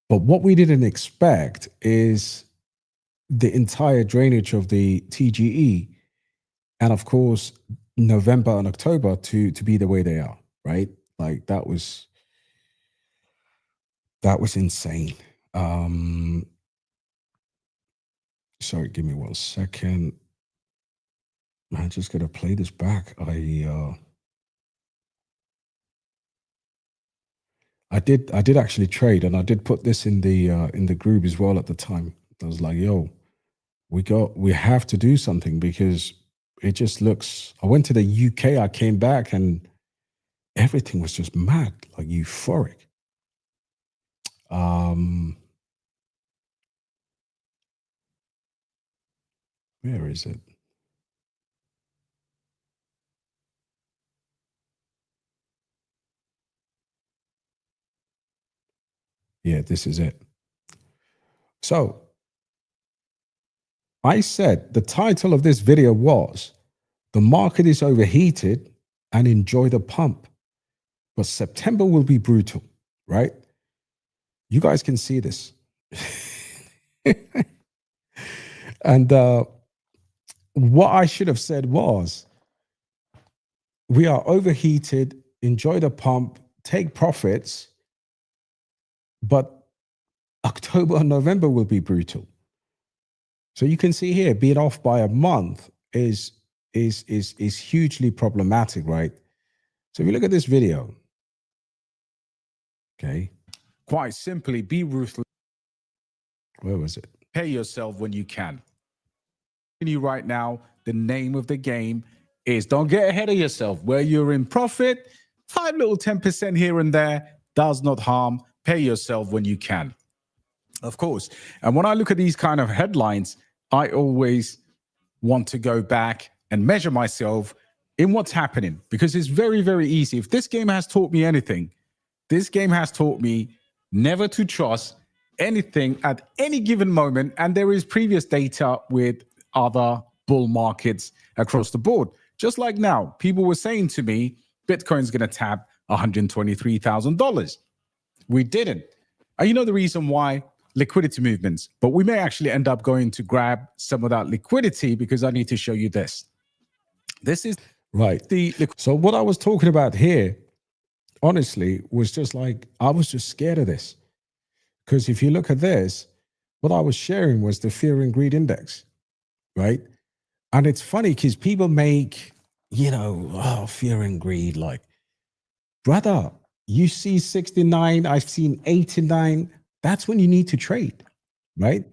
But what we didn't expect is the entire drainage of the TGE, and of course November and October to be the way they are, right? Like that was insane. Sorry, give me 1 second. I'm just gonna play this back. I did actually trade, and I did put this in the group as well at the time. I was like, yo, we have to do something, because it just looks. I went to the UK, I came back, and everything was just mad, like euphoric. Where is it? Yeah, this is it. So I said the title of this video was "The Market is Overheated and Enjoy the Pump, but September will be brutal," right? You guys can see this. And what I should have said was, we are overheated, enjoy the pump, take profits, but October and November will be brutal. So you can see here, being off by a month is hugely problematic, right? So if you look at this video, okay, quite simply, be ruthless. Where was it? Pay yourself when you can. You right now, the name of the game is don't get ahead of yourself. Where you're in profit, 5 little 10% here and there does not harm. Pay yourself when you can, of course. And when I look at these kind of headlines, I always want to go back and measure myself in what's happening, because it's very, very easy. If this game has taught me anything, this game has taught me never to trust anything at any given moment. And there is previous data with other bull markets across the board. Just like now, people were saying to me, Bitcoin's going to tap $123,000. We didn't. And you know the reason why? Liquidity movements. But we may actually end up going to grab some of that liquidity, because I need to show you this. This is right. So what I was talking about here, honestly, was just like, I was just scared of this. Because if you look at this, what I was sharing was the fear and greed index, right? And it's funny because people make, fear and greed, like, brother, you see 69, I've seen 89. That's when you need to trade, right?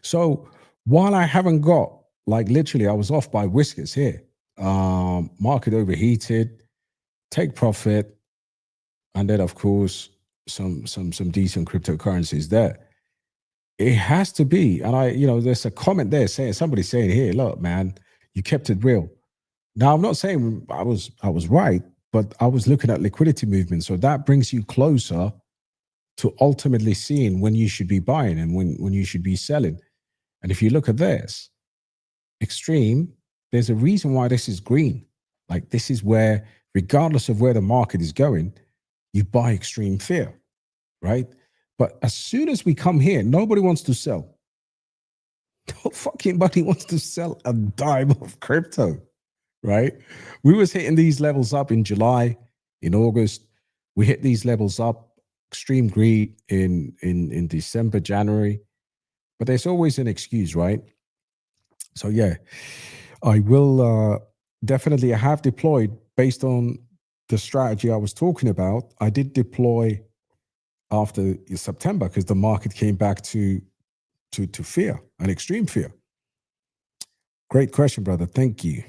So while I haven't got, like, literally, I was off by whiskers here. Market overheated, take profit, and then of course some decent cryptocurrencies there. It has to be, and there's a comment there saying, somebody saying here, look, man, you kept it real. Now, I'm not saying I was right, but I was looking at liquidity movement. So that brings you closer to ultimately seeing when you should be buying and when you should be selling. And if you look at this, extreme, there's a reason why this is green. Like, this is where, regardless of where the market is going, you buy extreme fear, right? But as soon as we come here, nobody wants to sell. No fucking body wants to sell a dime of crypto, right? We was hitting these levels up in July, in August. We hit these levels up, extreme greed in December, January. But there's always an excuse, right? So yeah, I will definitely, I have deployed based on the strategy I was talking about. I did deploy after September because the market came back to fear, an extreme fear. Great question, brother. Thank you.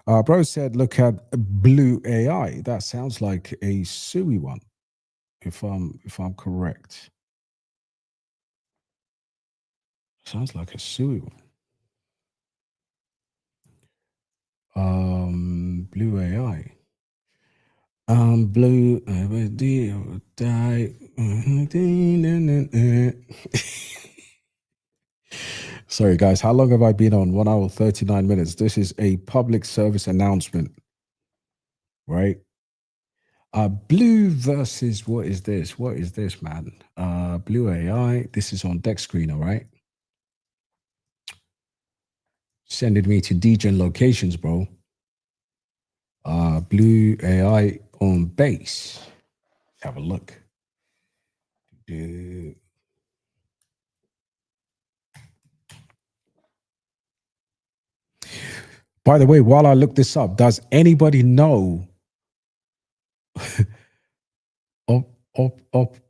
Bro said, look at Blue AI. That sounds like a SUI one, if I'm correct. Sounds like a SUI one. Blue AI. Blue die. Sorry, guys. How long have I been on? 1 hour, 39 minutes. This is a public service announcement, right? Blue versus, what is this? What is this, man? Blue AI. This is on deck screen, all right? Sending me to degen locations, bro. Blue AI on base. Let's have a look. By the way, while I look this up, does anybody know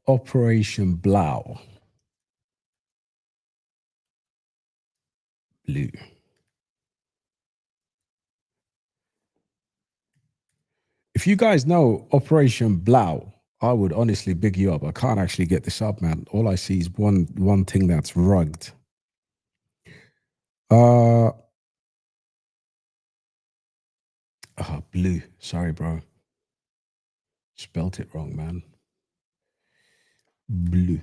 Operation Blau? Blue. If you guys know Operation Blau, I would honestly big you up. I can't actually get this up, man. All I see is one thing that's rugged. Blue. Sorry, bro. Spelt it wrong, man. Blue.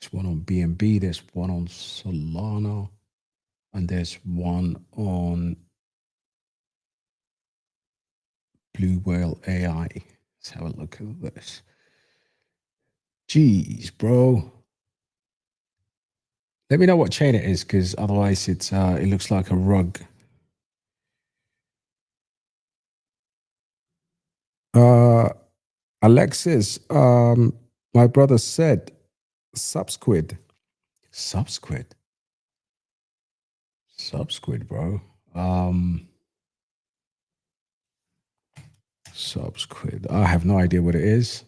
There's one on BNB. There's one on Solana. And there's one on Blue Whale AI. Let's have a look at this. Jeez, bro. Let me know what chain it is, because otherwise it looks like a rug. Alexis, my brother said Subsquid. Subsquid, bro. Subsquid. I have no idea what it is.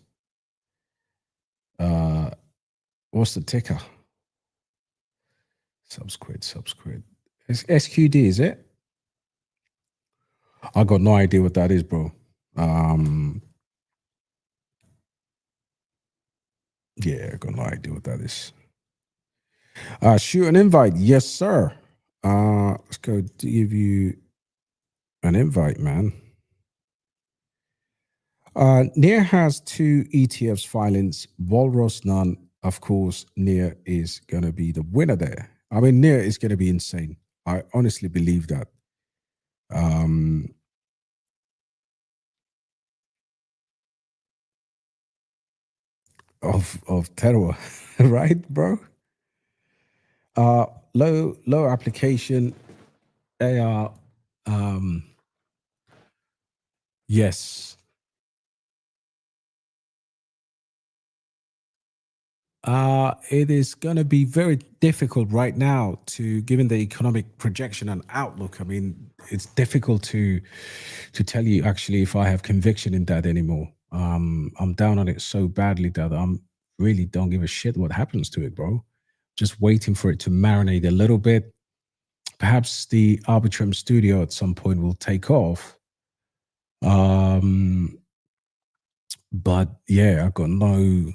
What's the ticker? Subsquid. It's SQD, is it? I got no idea what that is, bro. Yeah, I got no idea what that is. Shoot an invite. Yes, sir. Let's go give you an invite, man. NEAR has 2 ETFs filings, Walrus none. Of course, NEAR is going to be the winner there. I mean, NEAR is going to be insane. I honestly believe that. Of terror, right, bro? Low application AR. Yes. It is going to be very difficult right now given the economic projection and outlook. I mean, it's difficult to tell you actually if I have conviction in that anymore. I'm down on it so badly that I'm really don't give a shit what happens to it, bro. Just waiting for it to marinate a little bit. Perhaps the Arbitrum Studio at some point will take off. But yeah, I've got no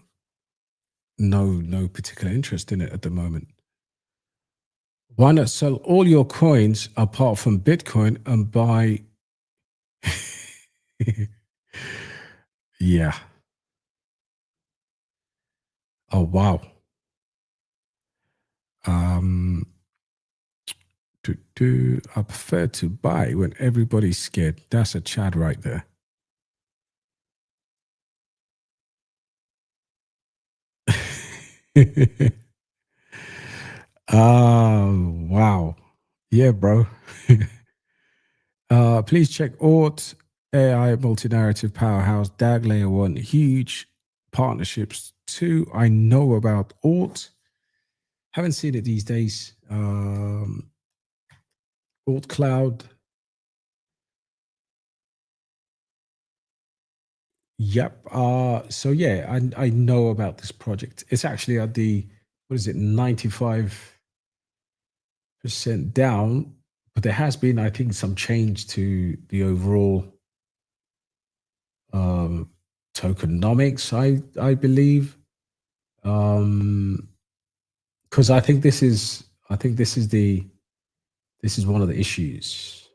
particular interest in it at the moment. Why not sell all your coins apart from Bitcoin and buy? Yeah. Oh, wow. I prefer to buy when everybody's scared. That's a Chad right there. Wow. Yeah, bro. Please check Aut, AI multi-narrative powerhouse, DAG layer 1, huge partnerships. 2, I know about Aut. Haven't seen it these days. Aut Cloud. Yep. So yeah, I know about this project. It's actually at the, 95% down, but there has been, I think, some change to the overall tokenomics, I believe. Because I think this is one of the issues.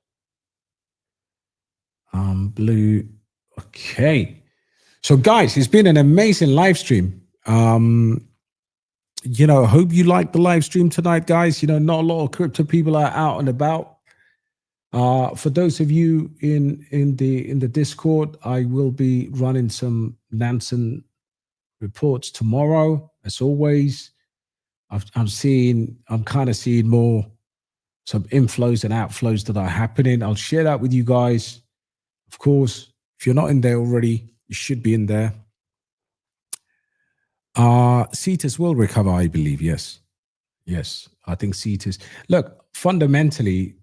Blue. Okay. So guys, it's been an amazing live stream. Hope you liked the live stream tonight, guys. Not a lot of crypto people are out and about. For those of you in the Discord, I will be running some Nansen reports tomorrow, as always. I'm kind of seeing more some inflows and outflows that are happening. I'll share that with you guys. Of course, if you're not in there already, you should be in there. CETAs will recover, I believe. Yes. Yes. I think CETAs. Look, fundamentally,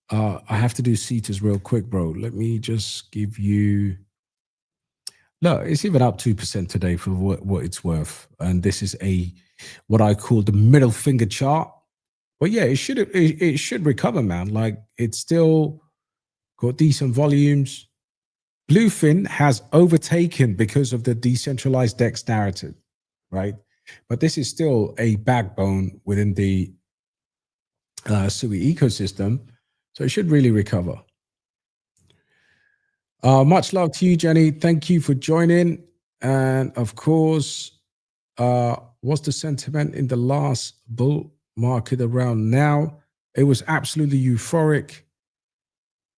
I have to do CETAs real quick, bro. Let me just give you. Look, it's even up 2% today for what it's worth. And this is what I call the middle finger chart. But yeah, it should recover, man. Like, it's still got decent volumes. Bluefin has overtaken because of the decentralized DEX narrative, right? But this is still a backbone within the SUI ecosystem, so it should really recover. Much love to you, Jenny. Thank you for joining. And of course, what's the sentiment in the last bull market around now? It was absolutely euphoric.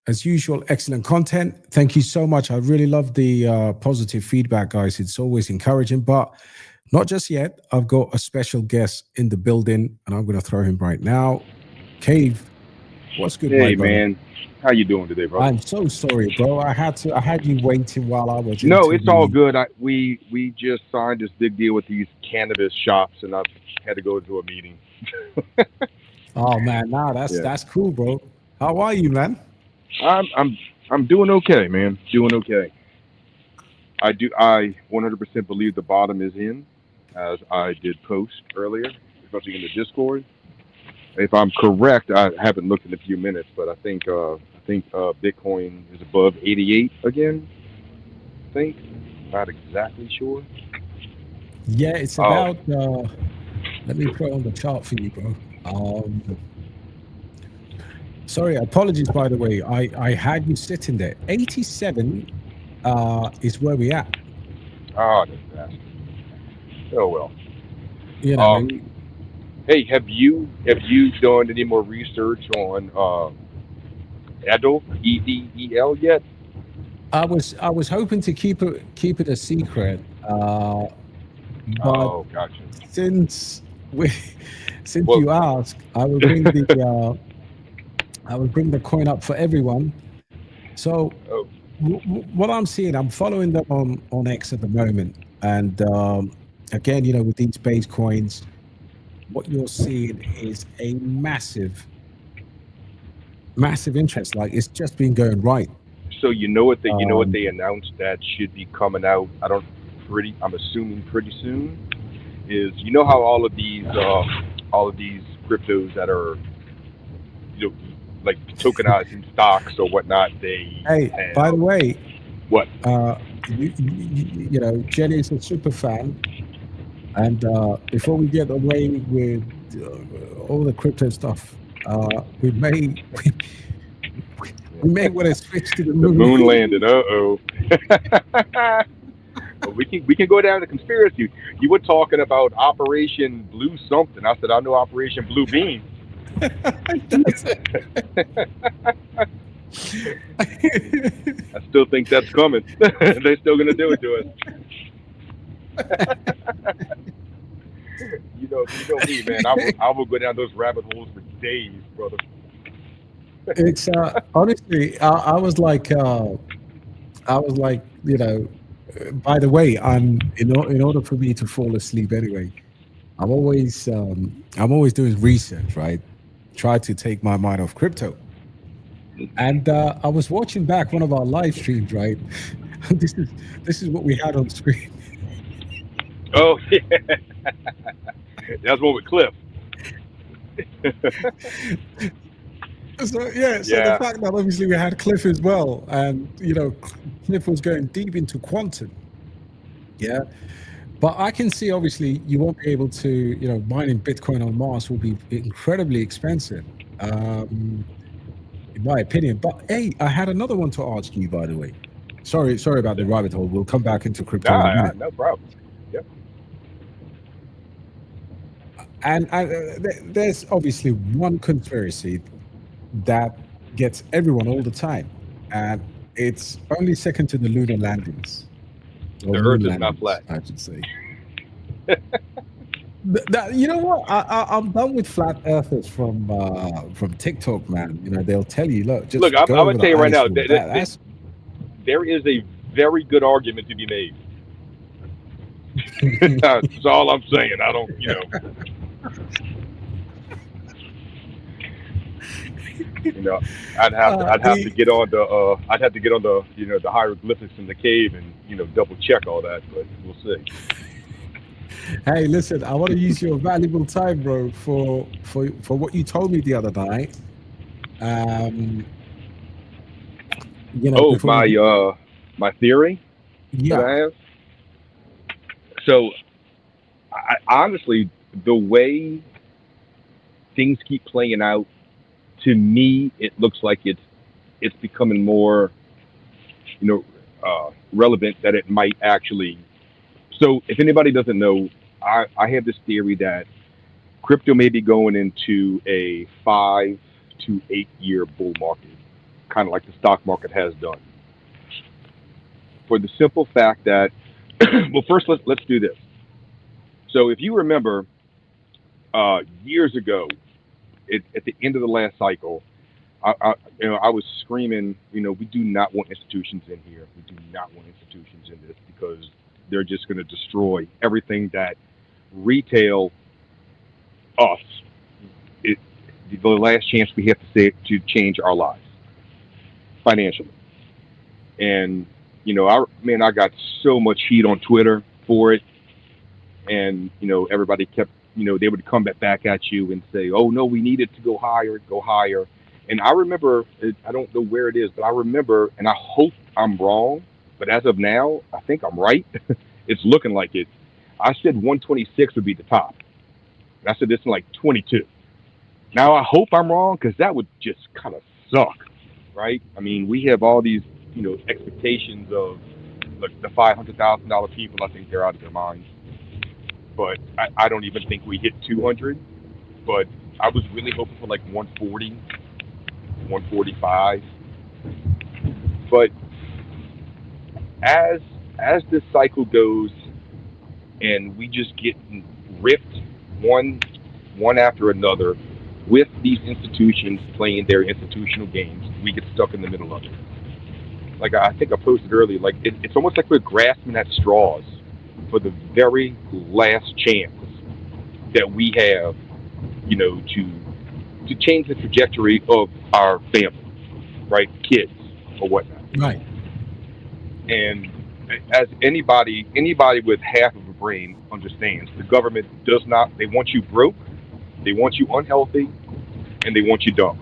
As usual, excellent content. Thank you so much. I really love the positive feedback, guys. It's always encouraging, but not just yet. I've got a special guest in the building, and I'm going to throw him right now. Cave, what's good, hey, my brother? man. How you doing today, bro? I'm so sorry, bro. I had you waiting while I was. No, it's all good. We just signed this big deal with these cannabis shops, and I had to go to a meeting. Oh man, nah, that's cool, bro. How are you, man? I'm doing okay, man. Doing okay. I 100% believe the bottom is in, as I did post earlier, especially in the Discord. If I'm correct, I haven't looked in a few minutes, but I think Bitcoin is above 88 again. I think, not exactly sure. Yeah, it's about. Let me put it on the chart for you, bro. Sorry, apologies, by the way. I had you sitting there. 87 is where we at. Oh, that's bastard. Oh well. You know. Hey, have you done any more research on EDEL, EDEL yet? I was hoping to keep it a secret. But gotcha. Since you asked, I will bring the the coin up for everyone. So what I'm seeing, I'm following them on X at the moment, and again, you know, with these base coins, what you're seeing is a massive interest. Like, it's just been going right. So you know what they announced that should be coming out. I'm assuming pretty soon. Is, you know how all of these cryptos that are, you know, like tokenizing stocks or whatnot, by the way, what? You know, Jenny's a super fan, and before we get away with all the crypto stuff, we may want to switch to the moon. The moon landed. We can go down to conspiracy. You were talking about Operation Blue something. I said, I know Operation Blue Beam. I still think that's coming. They're still gonna do it to us. You know me, man. I will go down those rabbit holes for days, brother. It's honestly, I was like, you know. By the way, in order for me to fall asleep anyway, I'm always doing research, right? Try to take my mind off crypto. And I was watching back one of our live streams, right? This is what we had on screen. Oh yeah, that's one with Cliff. So the fact that obviously we had Cliff as well, and you know, Cliff was going deep into quantum. Yeah, but I can see obviously you won't be able to, you know, mining Bitcoin on Mars will be incredibly expensive, in my opinion. But hey, I had another one to ask you, by the way. Sorry about the rabbit hole. We'll come back into crypto in a minute. No problem. Yep. And there's obviously one conspiracy that gets everyone all the time, and it's only second to the lunar landings. The Earth is not flat, I should say. You know what? I'm done with flat earthers from TikTok, man. You know, they'll tell you, look. I'm gonna tell you right now. There is a very good argument to be made. That's all I'm saying. I don't, I'd have to get on the the hieroglyphics in the cave and double check all that, but we'll see. Hey, listen, I want to use your valuable time, bro, for what you told me the other night. My theory that I have. So, I honestly, the way things keep playing out, to me, it looks like it's becoming more, relevant that it might actually. So, if anybody doesn't know, I have this theory that crypto may be going into a 5 to 8 year bull market, kind of like the stock market has done. For the simple fact that, well, first let's do this. So if you remember, years ago, at the end of the last cycle, I was screaming, we do not want institutions in here. We do not want institutions in this because they're just going to destroy everything that retail us. The last chance we have to change our lives financially. And I got so much heat on Twitter for it, and everybody kept, they would come back at you and say, "Oh no, we need it to go higher." And I remember, I don't know where it is, but I remember, and I hope I'm wrong, but as of now, I think I'm right. It's looking like it. I said 126 would be the top. And I said this in like 22. Now I hope I'm wrong, because that would just kind of suck, right? I mean, we have all these, expectations of like the $500,000 people. I think they're out of their minds. But I don't even think we hit 200. But I was really hoping for like 140, 145. But as this cycle goes, and we just get ripped one after another with these institutions playing their institutional games, we get stuck in the middle of it. Like I think I posted earlier, like it's almost like we're grasping at straws for the very last chance that we have, to change the trajectory of our family, right? Kids or whatnot. Right. And as anybody with half of a brain understands, the government does not. They want you broke, they want you unhealthy, and they want you dumb.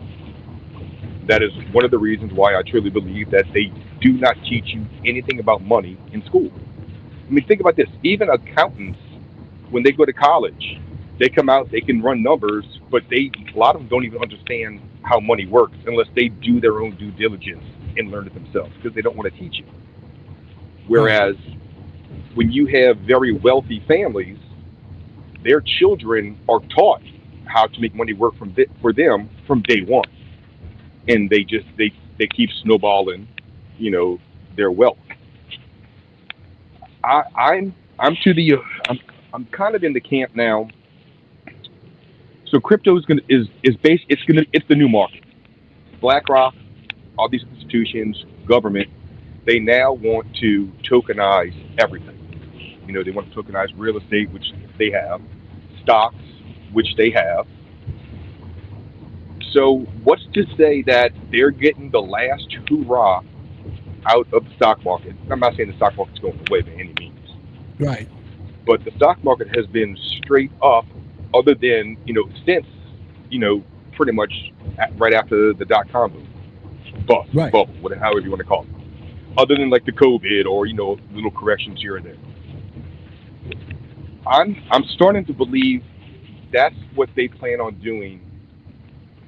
That is one of the reasons why I truly believe that they do not teach you anything about money in school. I mean, think about this. Even accountants, when they go to college, they come out, they can run numbers, but a lot of them don't even understand how money works unless they do their own due diligence and learn it themselves, because they don't want to teach you. Whereas when you have very wealthy families, their children are taught how to make money work for them from day one, and they keep snowballing, their wealth. I'm kind of in the camp now. So crypto is it's the new market. BlackRock, all these institutions, government, they now want to tokenize everything. They want to tokenize real estate, which they have, stocks, which they have. So what's to say that they're getting the last hoorah out of the stock market? I'm not saying the stock market's going away by any means. Right. But the stock market has been straight up, other than, since, pretty much right after the dot-com boom, bust, right. bubble, however you want to call it. Other than like the COVID or, little corrections here and there. I'm starting to believe that's what they plan on doing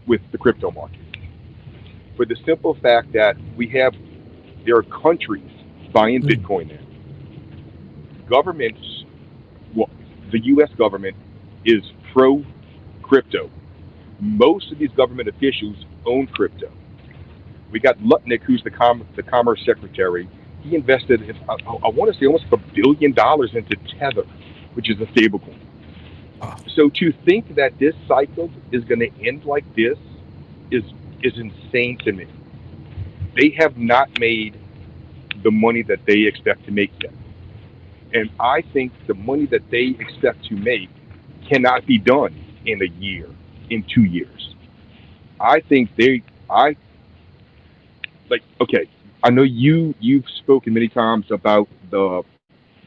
with the crypto market. For the simple fact that there are countries buying Bitcoin now. Governments, well, the U.S. government is pro-crypto. Most of these government officials own crypto. We got Lutnick, who's the Commerce Secretary. He invested, I want to say, almost $1 billion into Tether, which is a stablecoin. So to think that this cycle is going to end like this is insane to me. They have not made the money that they expect to make yet. And I think the money that they expect to make cannot be done in a year, in 2 years. I think okay, I know you've spoken many times about the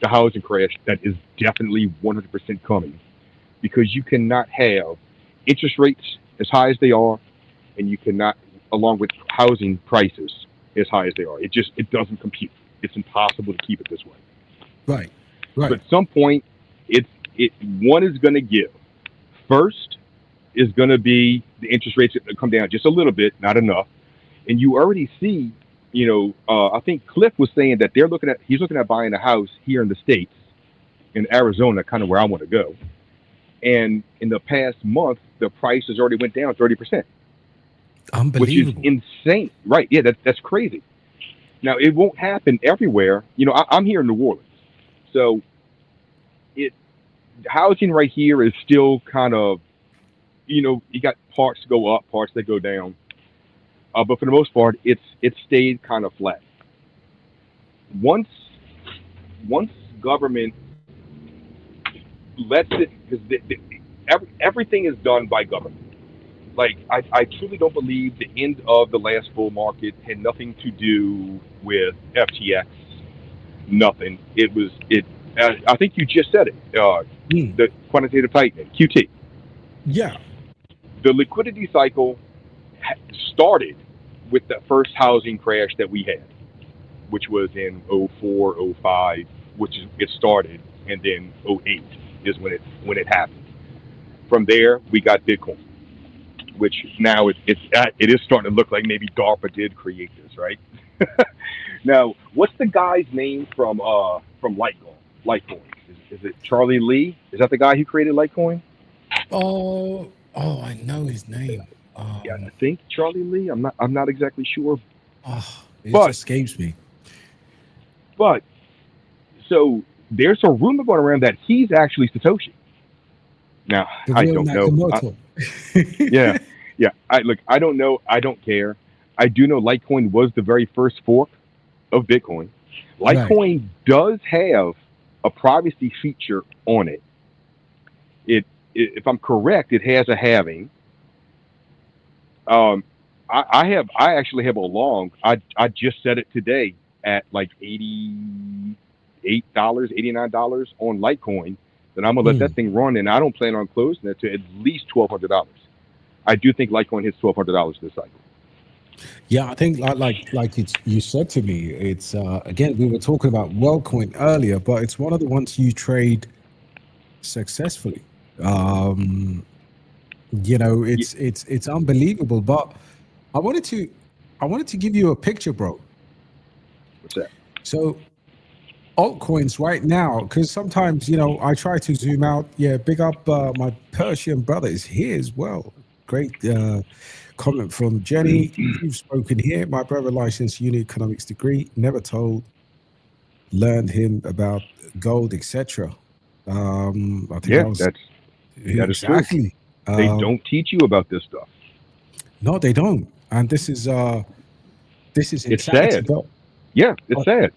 housing crash that is definitely 100% coming, because you cannot have interest rates as high as they are, and you cannot, along with housing prices as high as they are. It doesn't compute. It's impossible to keep it this way. Right. So at some point, one is going to give. First is going to be the interest rates that come down just a little bit, not enough, and you already see. I think Cliff was saying that he's looking at buying a house here in the States, in Arizona, kind of where I want to go. And in the past month, the price has already went down 30%. Unbelievable. Which is insane. Right. Yeah, that's crazy. Now, it won't happen everywhere. I'm here in New Orleans. So housing right here is still kind of, you got parts go up, parts that go down. But for the most part, it's stayed kind of flat. Once government lets it, because everything is done by government. Like, I truly don't believe the end of the last bull market had nothing to do with FTX. Nothing. I think you just said it. The quantitative tightening, QT. Yeah. The liquidity cycle started with the first housing crash that we had, which was in 04, 05, it started, and then 08 is when it happened. From there, we got Bitcoin, which now it is starting to look like maybe DARPA did create this, right? Now, what's the guy's name from Litecoin? Is it Charlie Lee? Is that the guy who created Litecoin? Oh, I know his name. Yeah, I think Charlie Lee. I'm not exactly sure. It just escapes me. But so there's a rumor going around that he's actually Satoshi. Now, I don't know. Yeah. I don't know. I don't care. I do know Litecoin was the very first fork of Bitcoin. Litecoin does have a privacy feature on it. If I'm correct, it has a halving. I actually have a long. I just set it today at like $88, $89 on Litecoin. Then I'm gonna let that thing run, and I don't plan on closing it to at least $1,200. I do think Litecoin hits $1,200 this cycle. Yeah, I think like you said to me, it's again, we were talking about WorldCoin earlier, but it's one of the ones you trade successfully. It's unbelievable. But I wanted to give you a picture, bro. What's that? So altcoins right now, because sometimes I try to zoom out. Yeah, big up my Persian brother is here as well. Great comment from Jenny. You've spoken here. My brother licensed uni economics degree, never told, learned him about gold, etc. I think that is exactly true. They don't teach you about this stuff. No, they don't. And this is it's sad. Yeah, it's sad.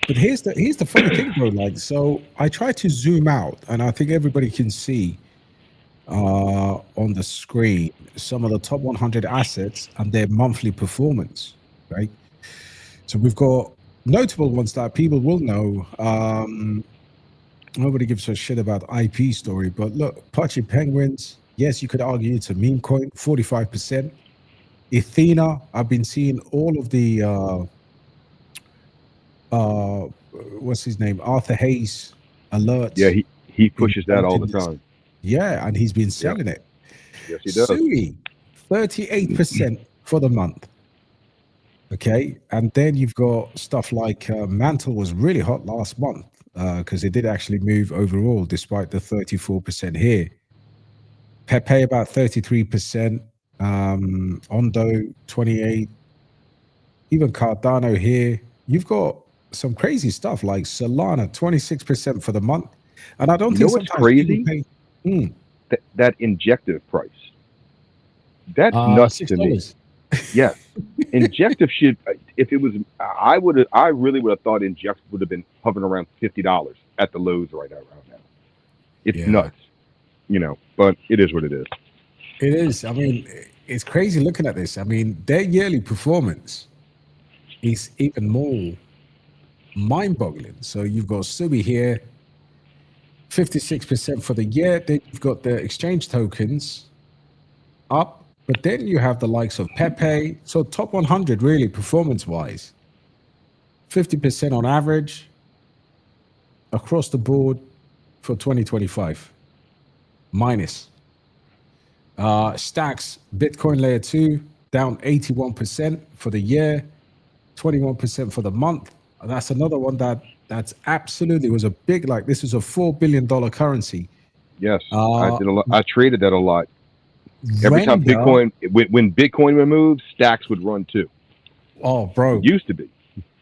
But here's the funny thing, bro. Like, so I try to zoom out, and I think everybody can see on the screen some of the top 100 assets and their monthly performance, right? So we've got notable ones that people will know. Nobody gives a shit about IP story, but look, Pachi Penguins, yes, you could argue it's a meme coin, 45%. Ethena, I've been seeing all of the what's his name, Arthur Hayes alerts. Yeah, he pushes that all the time. Yeah, and he's been selling it. Yes, he does. Sui, 38% for the month. Okay, and then you've got stuff like Mantle was really hot last month because it did actually move overall despite the 34% here. Pepe about 33%, Ondo 28%, even Cardano here. You've got some crazy stuff like Solana 26% for the month, and I don't think what's crazy. That injective price. That's nuts to me. Yes. Injective should, if it was, I really would have thought injective would have been hovering around $50 at the lows right around now. It's nuts, but it is what it is. It is. I mean, it's crazy looking at this. I mean, their yearly performance is even more mind-boggling. So you've got Subi here, 56% for the year. Then you've got the exchange tokens up, but then you have the likes of Pepe. So top 100 really performance-wise, 50% on average across the board for 2025. Minus. Stacks, Bitcoin layer 2, down 81% for the year, 21% for the month. That's another one that's absolutely was a big, like this was a $4 billion currency. Yes, I did a lot. I traded that a lot. Every time when Bitcoin would move, Stacks would run too. Oh, bro, it used to be.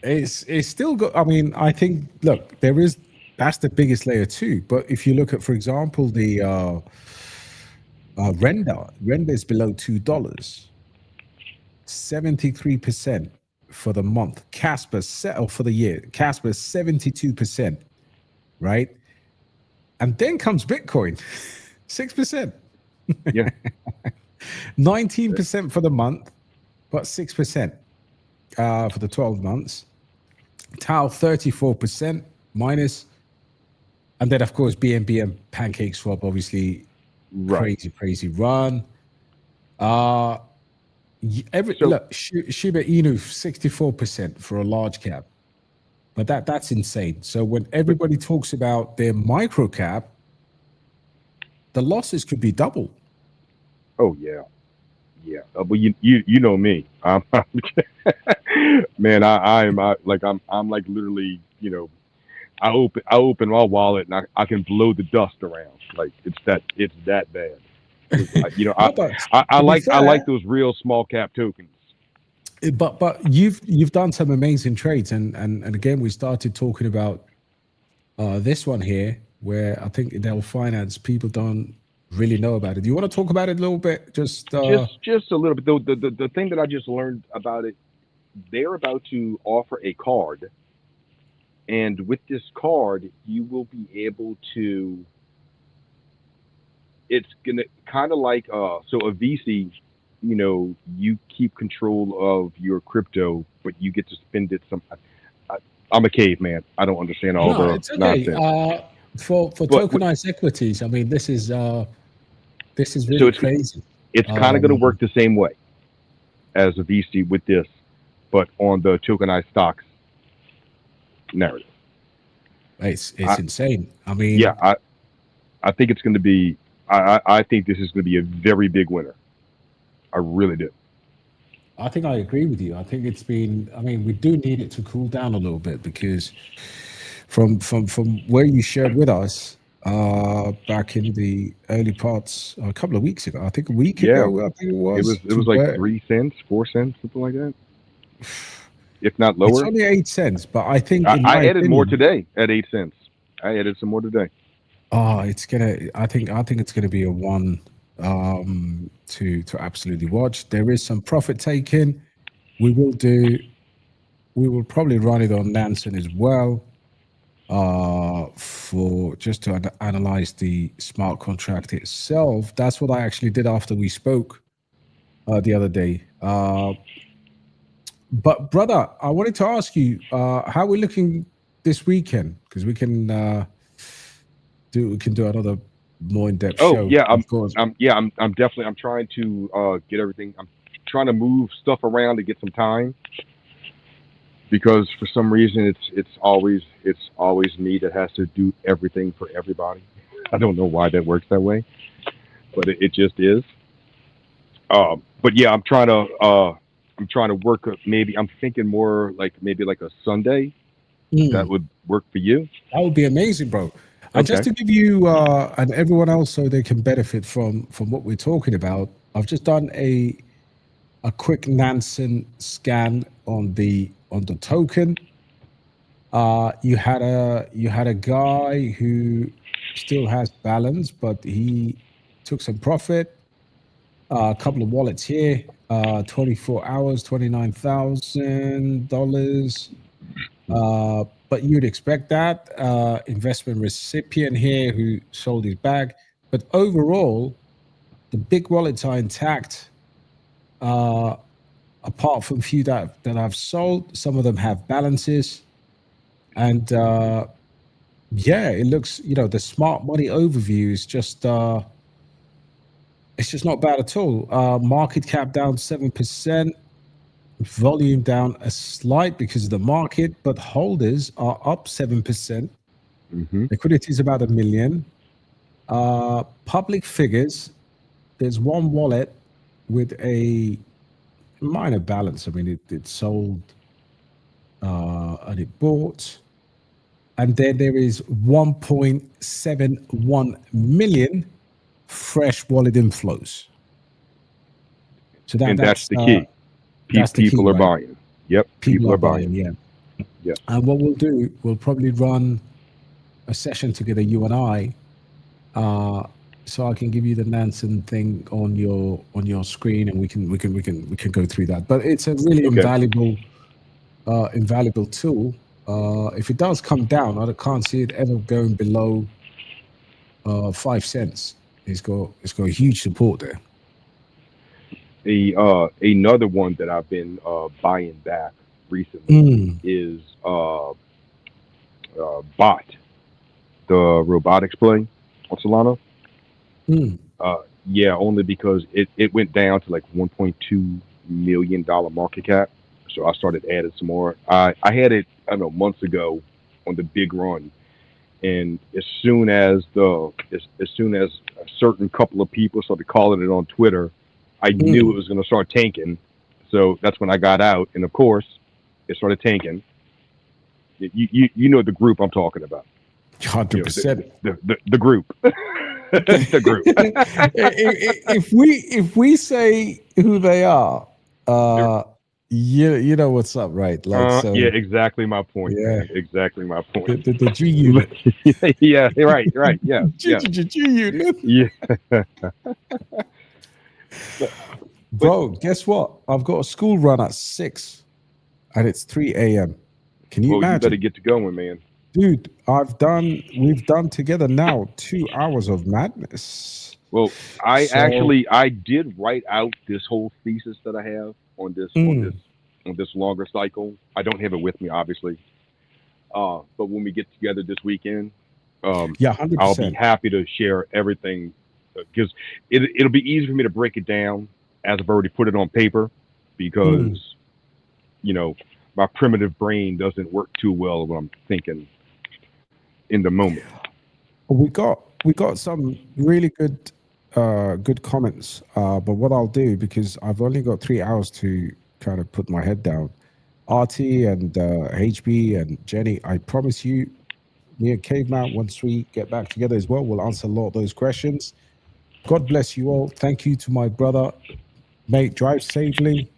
It's still got. I mean, I think look, that's the biggest layer 2. But if you look at, for example, the render is below $2, 73%. For the month, Casper for the year, Casper 72%, right? And then comes Bitcoin, 6%. Yeah. 19% for the month, but 6% for the 12 months. Tau 34% minus, and then of course BNB and Pancake Swap, obviously crazy run. Look, Shiba Inu 64% for a large cap, but that's insane. So when everybody talks about their micro cap, the losses could be double. Oh yeah. But you know me, man. I'm like literally, I open my wallet and I can blow the dust around. Like it's that bad. I like those real small cap tokens. But you've done some amazing trades, and again we started talking about this one here, where I think Dell Finance people don't really know about it. Do you want to talk about it a little bit? Just a little bit. The thing that I just learned about it, they're about to offer a card, and with this card, you will be able to. It's gonna kind of like so a VC, you keep control of your crypto, but you get to spend it some. I'm a caveman. I don't understand all the nonsense. For tokenized equities, I mean, this is really crazy. It's kind of going to work the same way as a VC with this, but on the tokenized stocks narrative. It's insane. I mean, yeah, I think it's going to be. I think this is going to be a very big winner. I really do. I think I agree with you. I think it's been. I mean, we do need it to cool down a little bit because from where you shared with us back in the early parts a couple of weeks ago, I think a week ago, I think it was. It was like 3 cents, 4 cents, something like that. If not lower. It's only 8 cents, but I think I added more today at 8 cents. I added some more today. Oh, it's gonna. I think it's gonna be a one to absolutely watch. There is some profit taking. We will probably run it on Nansen as well, for just to analyze the smart contract itself. That's what I actually did after we spoke the other day. But brother, I wanted to ask you how we're looking this weekend, because we can do another more in-depth show. Oh yeah, I'm definitely. I'm trying to get everything. I'm trying to move stuff around to get some time, because for some reason it's always me that has to do everything for everybody. I don't know why that works that way, but it just is. But yeah, I'm trying to work. Maybe I'm thinking more like maybe like a Sunday. That would work for you. That would be amazing, bro. And just to give you and everyone else, so they can benefit from what we're talking about, I've just done a quick Nansen scan on the token. You had a guy who still has balance, but he took some profit. A couple of wallets here. 24 hours, $29,000. But you'd expect that. Investment recipient here who sold his bag. But overall, the big wallets are intact. Apart from a few that I've sold, some of them have balances. And yeah, it looks, the smart money overview is just, it's just not bad at all. Market cap down 7%. Volume down a slight because of the market, but holders are up 7%. Liquidity is about $1 million. Public figures, there's one wallet with a minor balance. I mean, it sold and it bought. And then there is 1.71 million fresh wallet inflows. So that's the key. People are buying. Yep. People are buying. Yeah. Yeah. And what we'll do, we'll probably run a session together, you and I, so I can give you the Nansen thing on your screen, and we can go through that. But it's a really invaluable tool. If it does come down, I can't see it ever going below 5 cents. It's got a huge support there. Another one that I've been buying back recently is Bot, the robotics play on Solana. Yeah, only because it went down to like $1.2 million market cap. So I started adding some more. I had it, I don't know, months ago on the big run. And as soon as a certain couple of people started calling it on Twitter, I knew it was going to start tanking. So that's when I got out. And of course, it started tanking. You know the group I'm talking about. 100%. The group. The group. if we say who they are, you know what's up, right? Like, so, yeah, exactly my point. Yeah, man. Exactly my point. The G unit. Yeah, right. Yeah, G unit. Yeah. Bro, guess what? I've got a school run at 6, and it's 3 a.m. Can you imagine? You better get to going, man. Dude, we've done together now 2 hours of madness. Well, I did write out this whole thesis that I have on this longer cycle. I don't have it with me, obviously. But when we get together this weekend, 100%. I'll be happy to share everything, because it'll be easy for me to break it down as I've already put it on paper, because my primitive brain doesn't work too well when I'm thinking in the moment. We got some really good comments, but what I'll do, because I've only got 3 hours to kind of put my head down, RT and HB and Jenny, I promise you, me and Caveman, once we get back together as well, we'll answer a lot of those questions. God bless you all. Thank you to my brother. Mate, drive safely.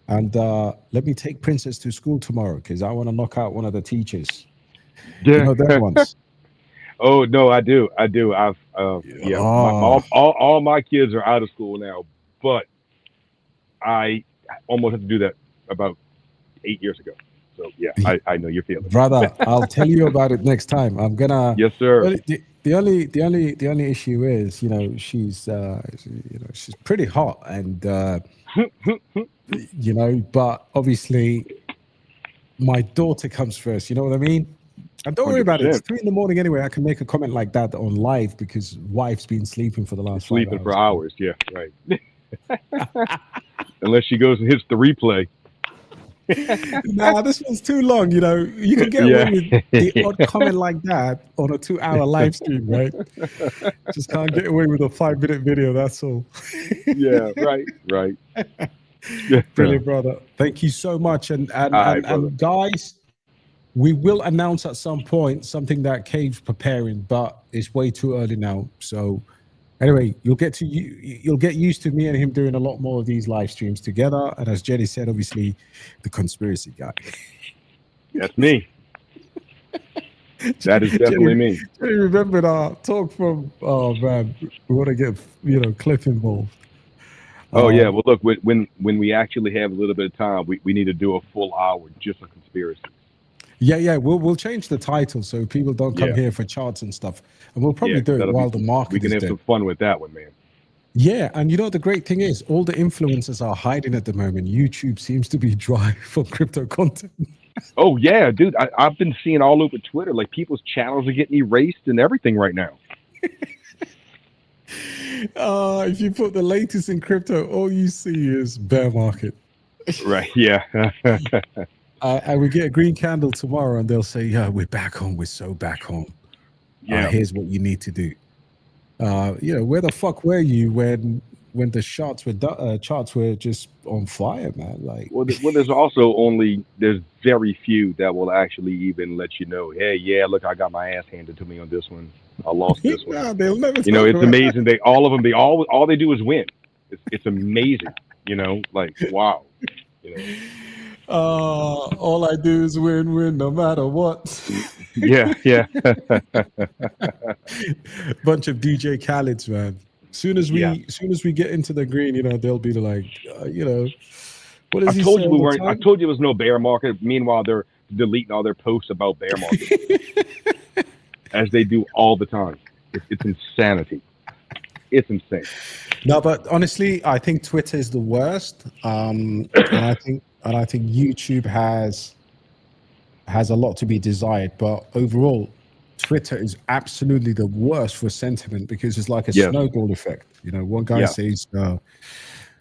And let me take Princess to school tomorrow, because I want to knock out one of the teachers. Yeah. You know them ones. Oh no, I do. I've all my kids are out of school now, but I almost had to do that about 8 years ago. So yeah, I know your feeling, brother. I'll tell you about it next time. I'm gonna. Yes, sir. The only issue is, she's she's pretty hot, and but obviously my daughter comes first. You know what I mean? And don't worry about it. It's 3 a.m. anyway. I can make a comment like that on live, because wife's been sleeping for the last 5 hours. Sleeping for hours. Yeah, right. Unless she goes and hits the replay. Nah, this one's too long. You can get away with the odd comment like that on a 2-hour live stream, right? Just can't get away with a 5-minute video. That's all. Yeah, right. Brilliant, brother. Thank you so much. And guys, we will announce at some point something that Cave's preparing, but it's way too early now. So anyway, you'll get used to me and him doing a lot more of these live streams together. And as Jenny said, obviously, the conspiracy guy. That's me. That is definitely me. Jenny remembered our talk from, oh man, we want to get, Cliff involved. Oh yeah. Well, look, when we actually have a little bit of time, we need to do a full hour just on conspiracies. Yeah. We'll change the title so people don't come here for charts and stuff, and we'll probably do it while the market is dead. We can have some fun with that one, man. Yeah, and you know the great thing is, all the influencers are hiding at the moment. YouTube seems to be dry for crypto content. Oh yeah, dude, I've been seeing all over Twitter, like people's channels are getting erased and everything right now. If you put the latest in crypto, all you see is bear market. Right. Yeah. And we get a green candle tomorrow, and they'll say, "Yeah, we're back home. We're so back home. Yeah. Here's what you need to do." Where the fuck were you when the charts were just on fire, man? Like, well, there's very few that will actually even let you know, hey, yeah, look, I got my ass handed to me on this one. I lost this one. Nah, they'll never. It's amazing. All they do is win. It's amazing. Like wow. All I do is win, no matter what. Yeah. Bunch of DJ Khaled's, man. Soon as we get into the green, they'll be like, what is he saying? I told you there was no bear market. Meanwhile, they're deleting all their posts about bear market, as they do all the time. It's insanity. It's insane. No, but honestly, I think Twitter is the worst. And I think YouTube has a lot to be desired, but overall, Twitter is absolutely the worst for sentiment because it's like a snowball effect. One guy says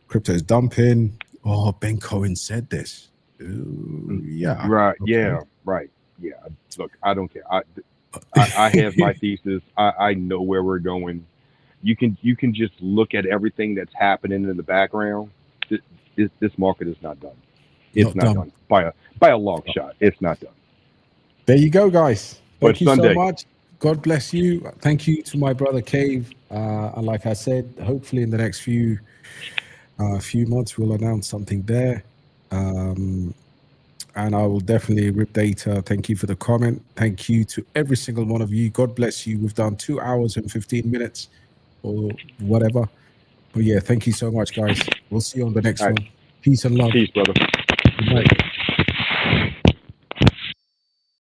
crypto is dumping. Oh, Ben Cohen said this. Yeah. Right. Okay. Yeah. Right. Yeah. Look, I don't care. I have my thesis. I know where we're going. You can just look at everything that's happening in the background. This market is not done. It's not done by a long shot. It's not done. There you go, guys. Thank you Sunday. So much. God bless you. Thank you to my brother Cave. And like I said, hopefully in the next few months we'll announce something there. And I will definitely rip data. Thank you for the comment. Thank you to every single one of you. God bless you. We've done 2 hours and 15 minutes or whatever. But yeah, thank you so much, guys. We'll see you on the next one. Peace and love. Peace, brother. Good night.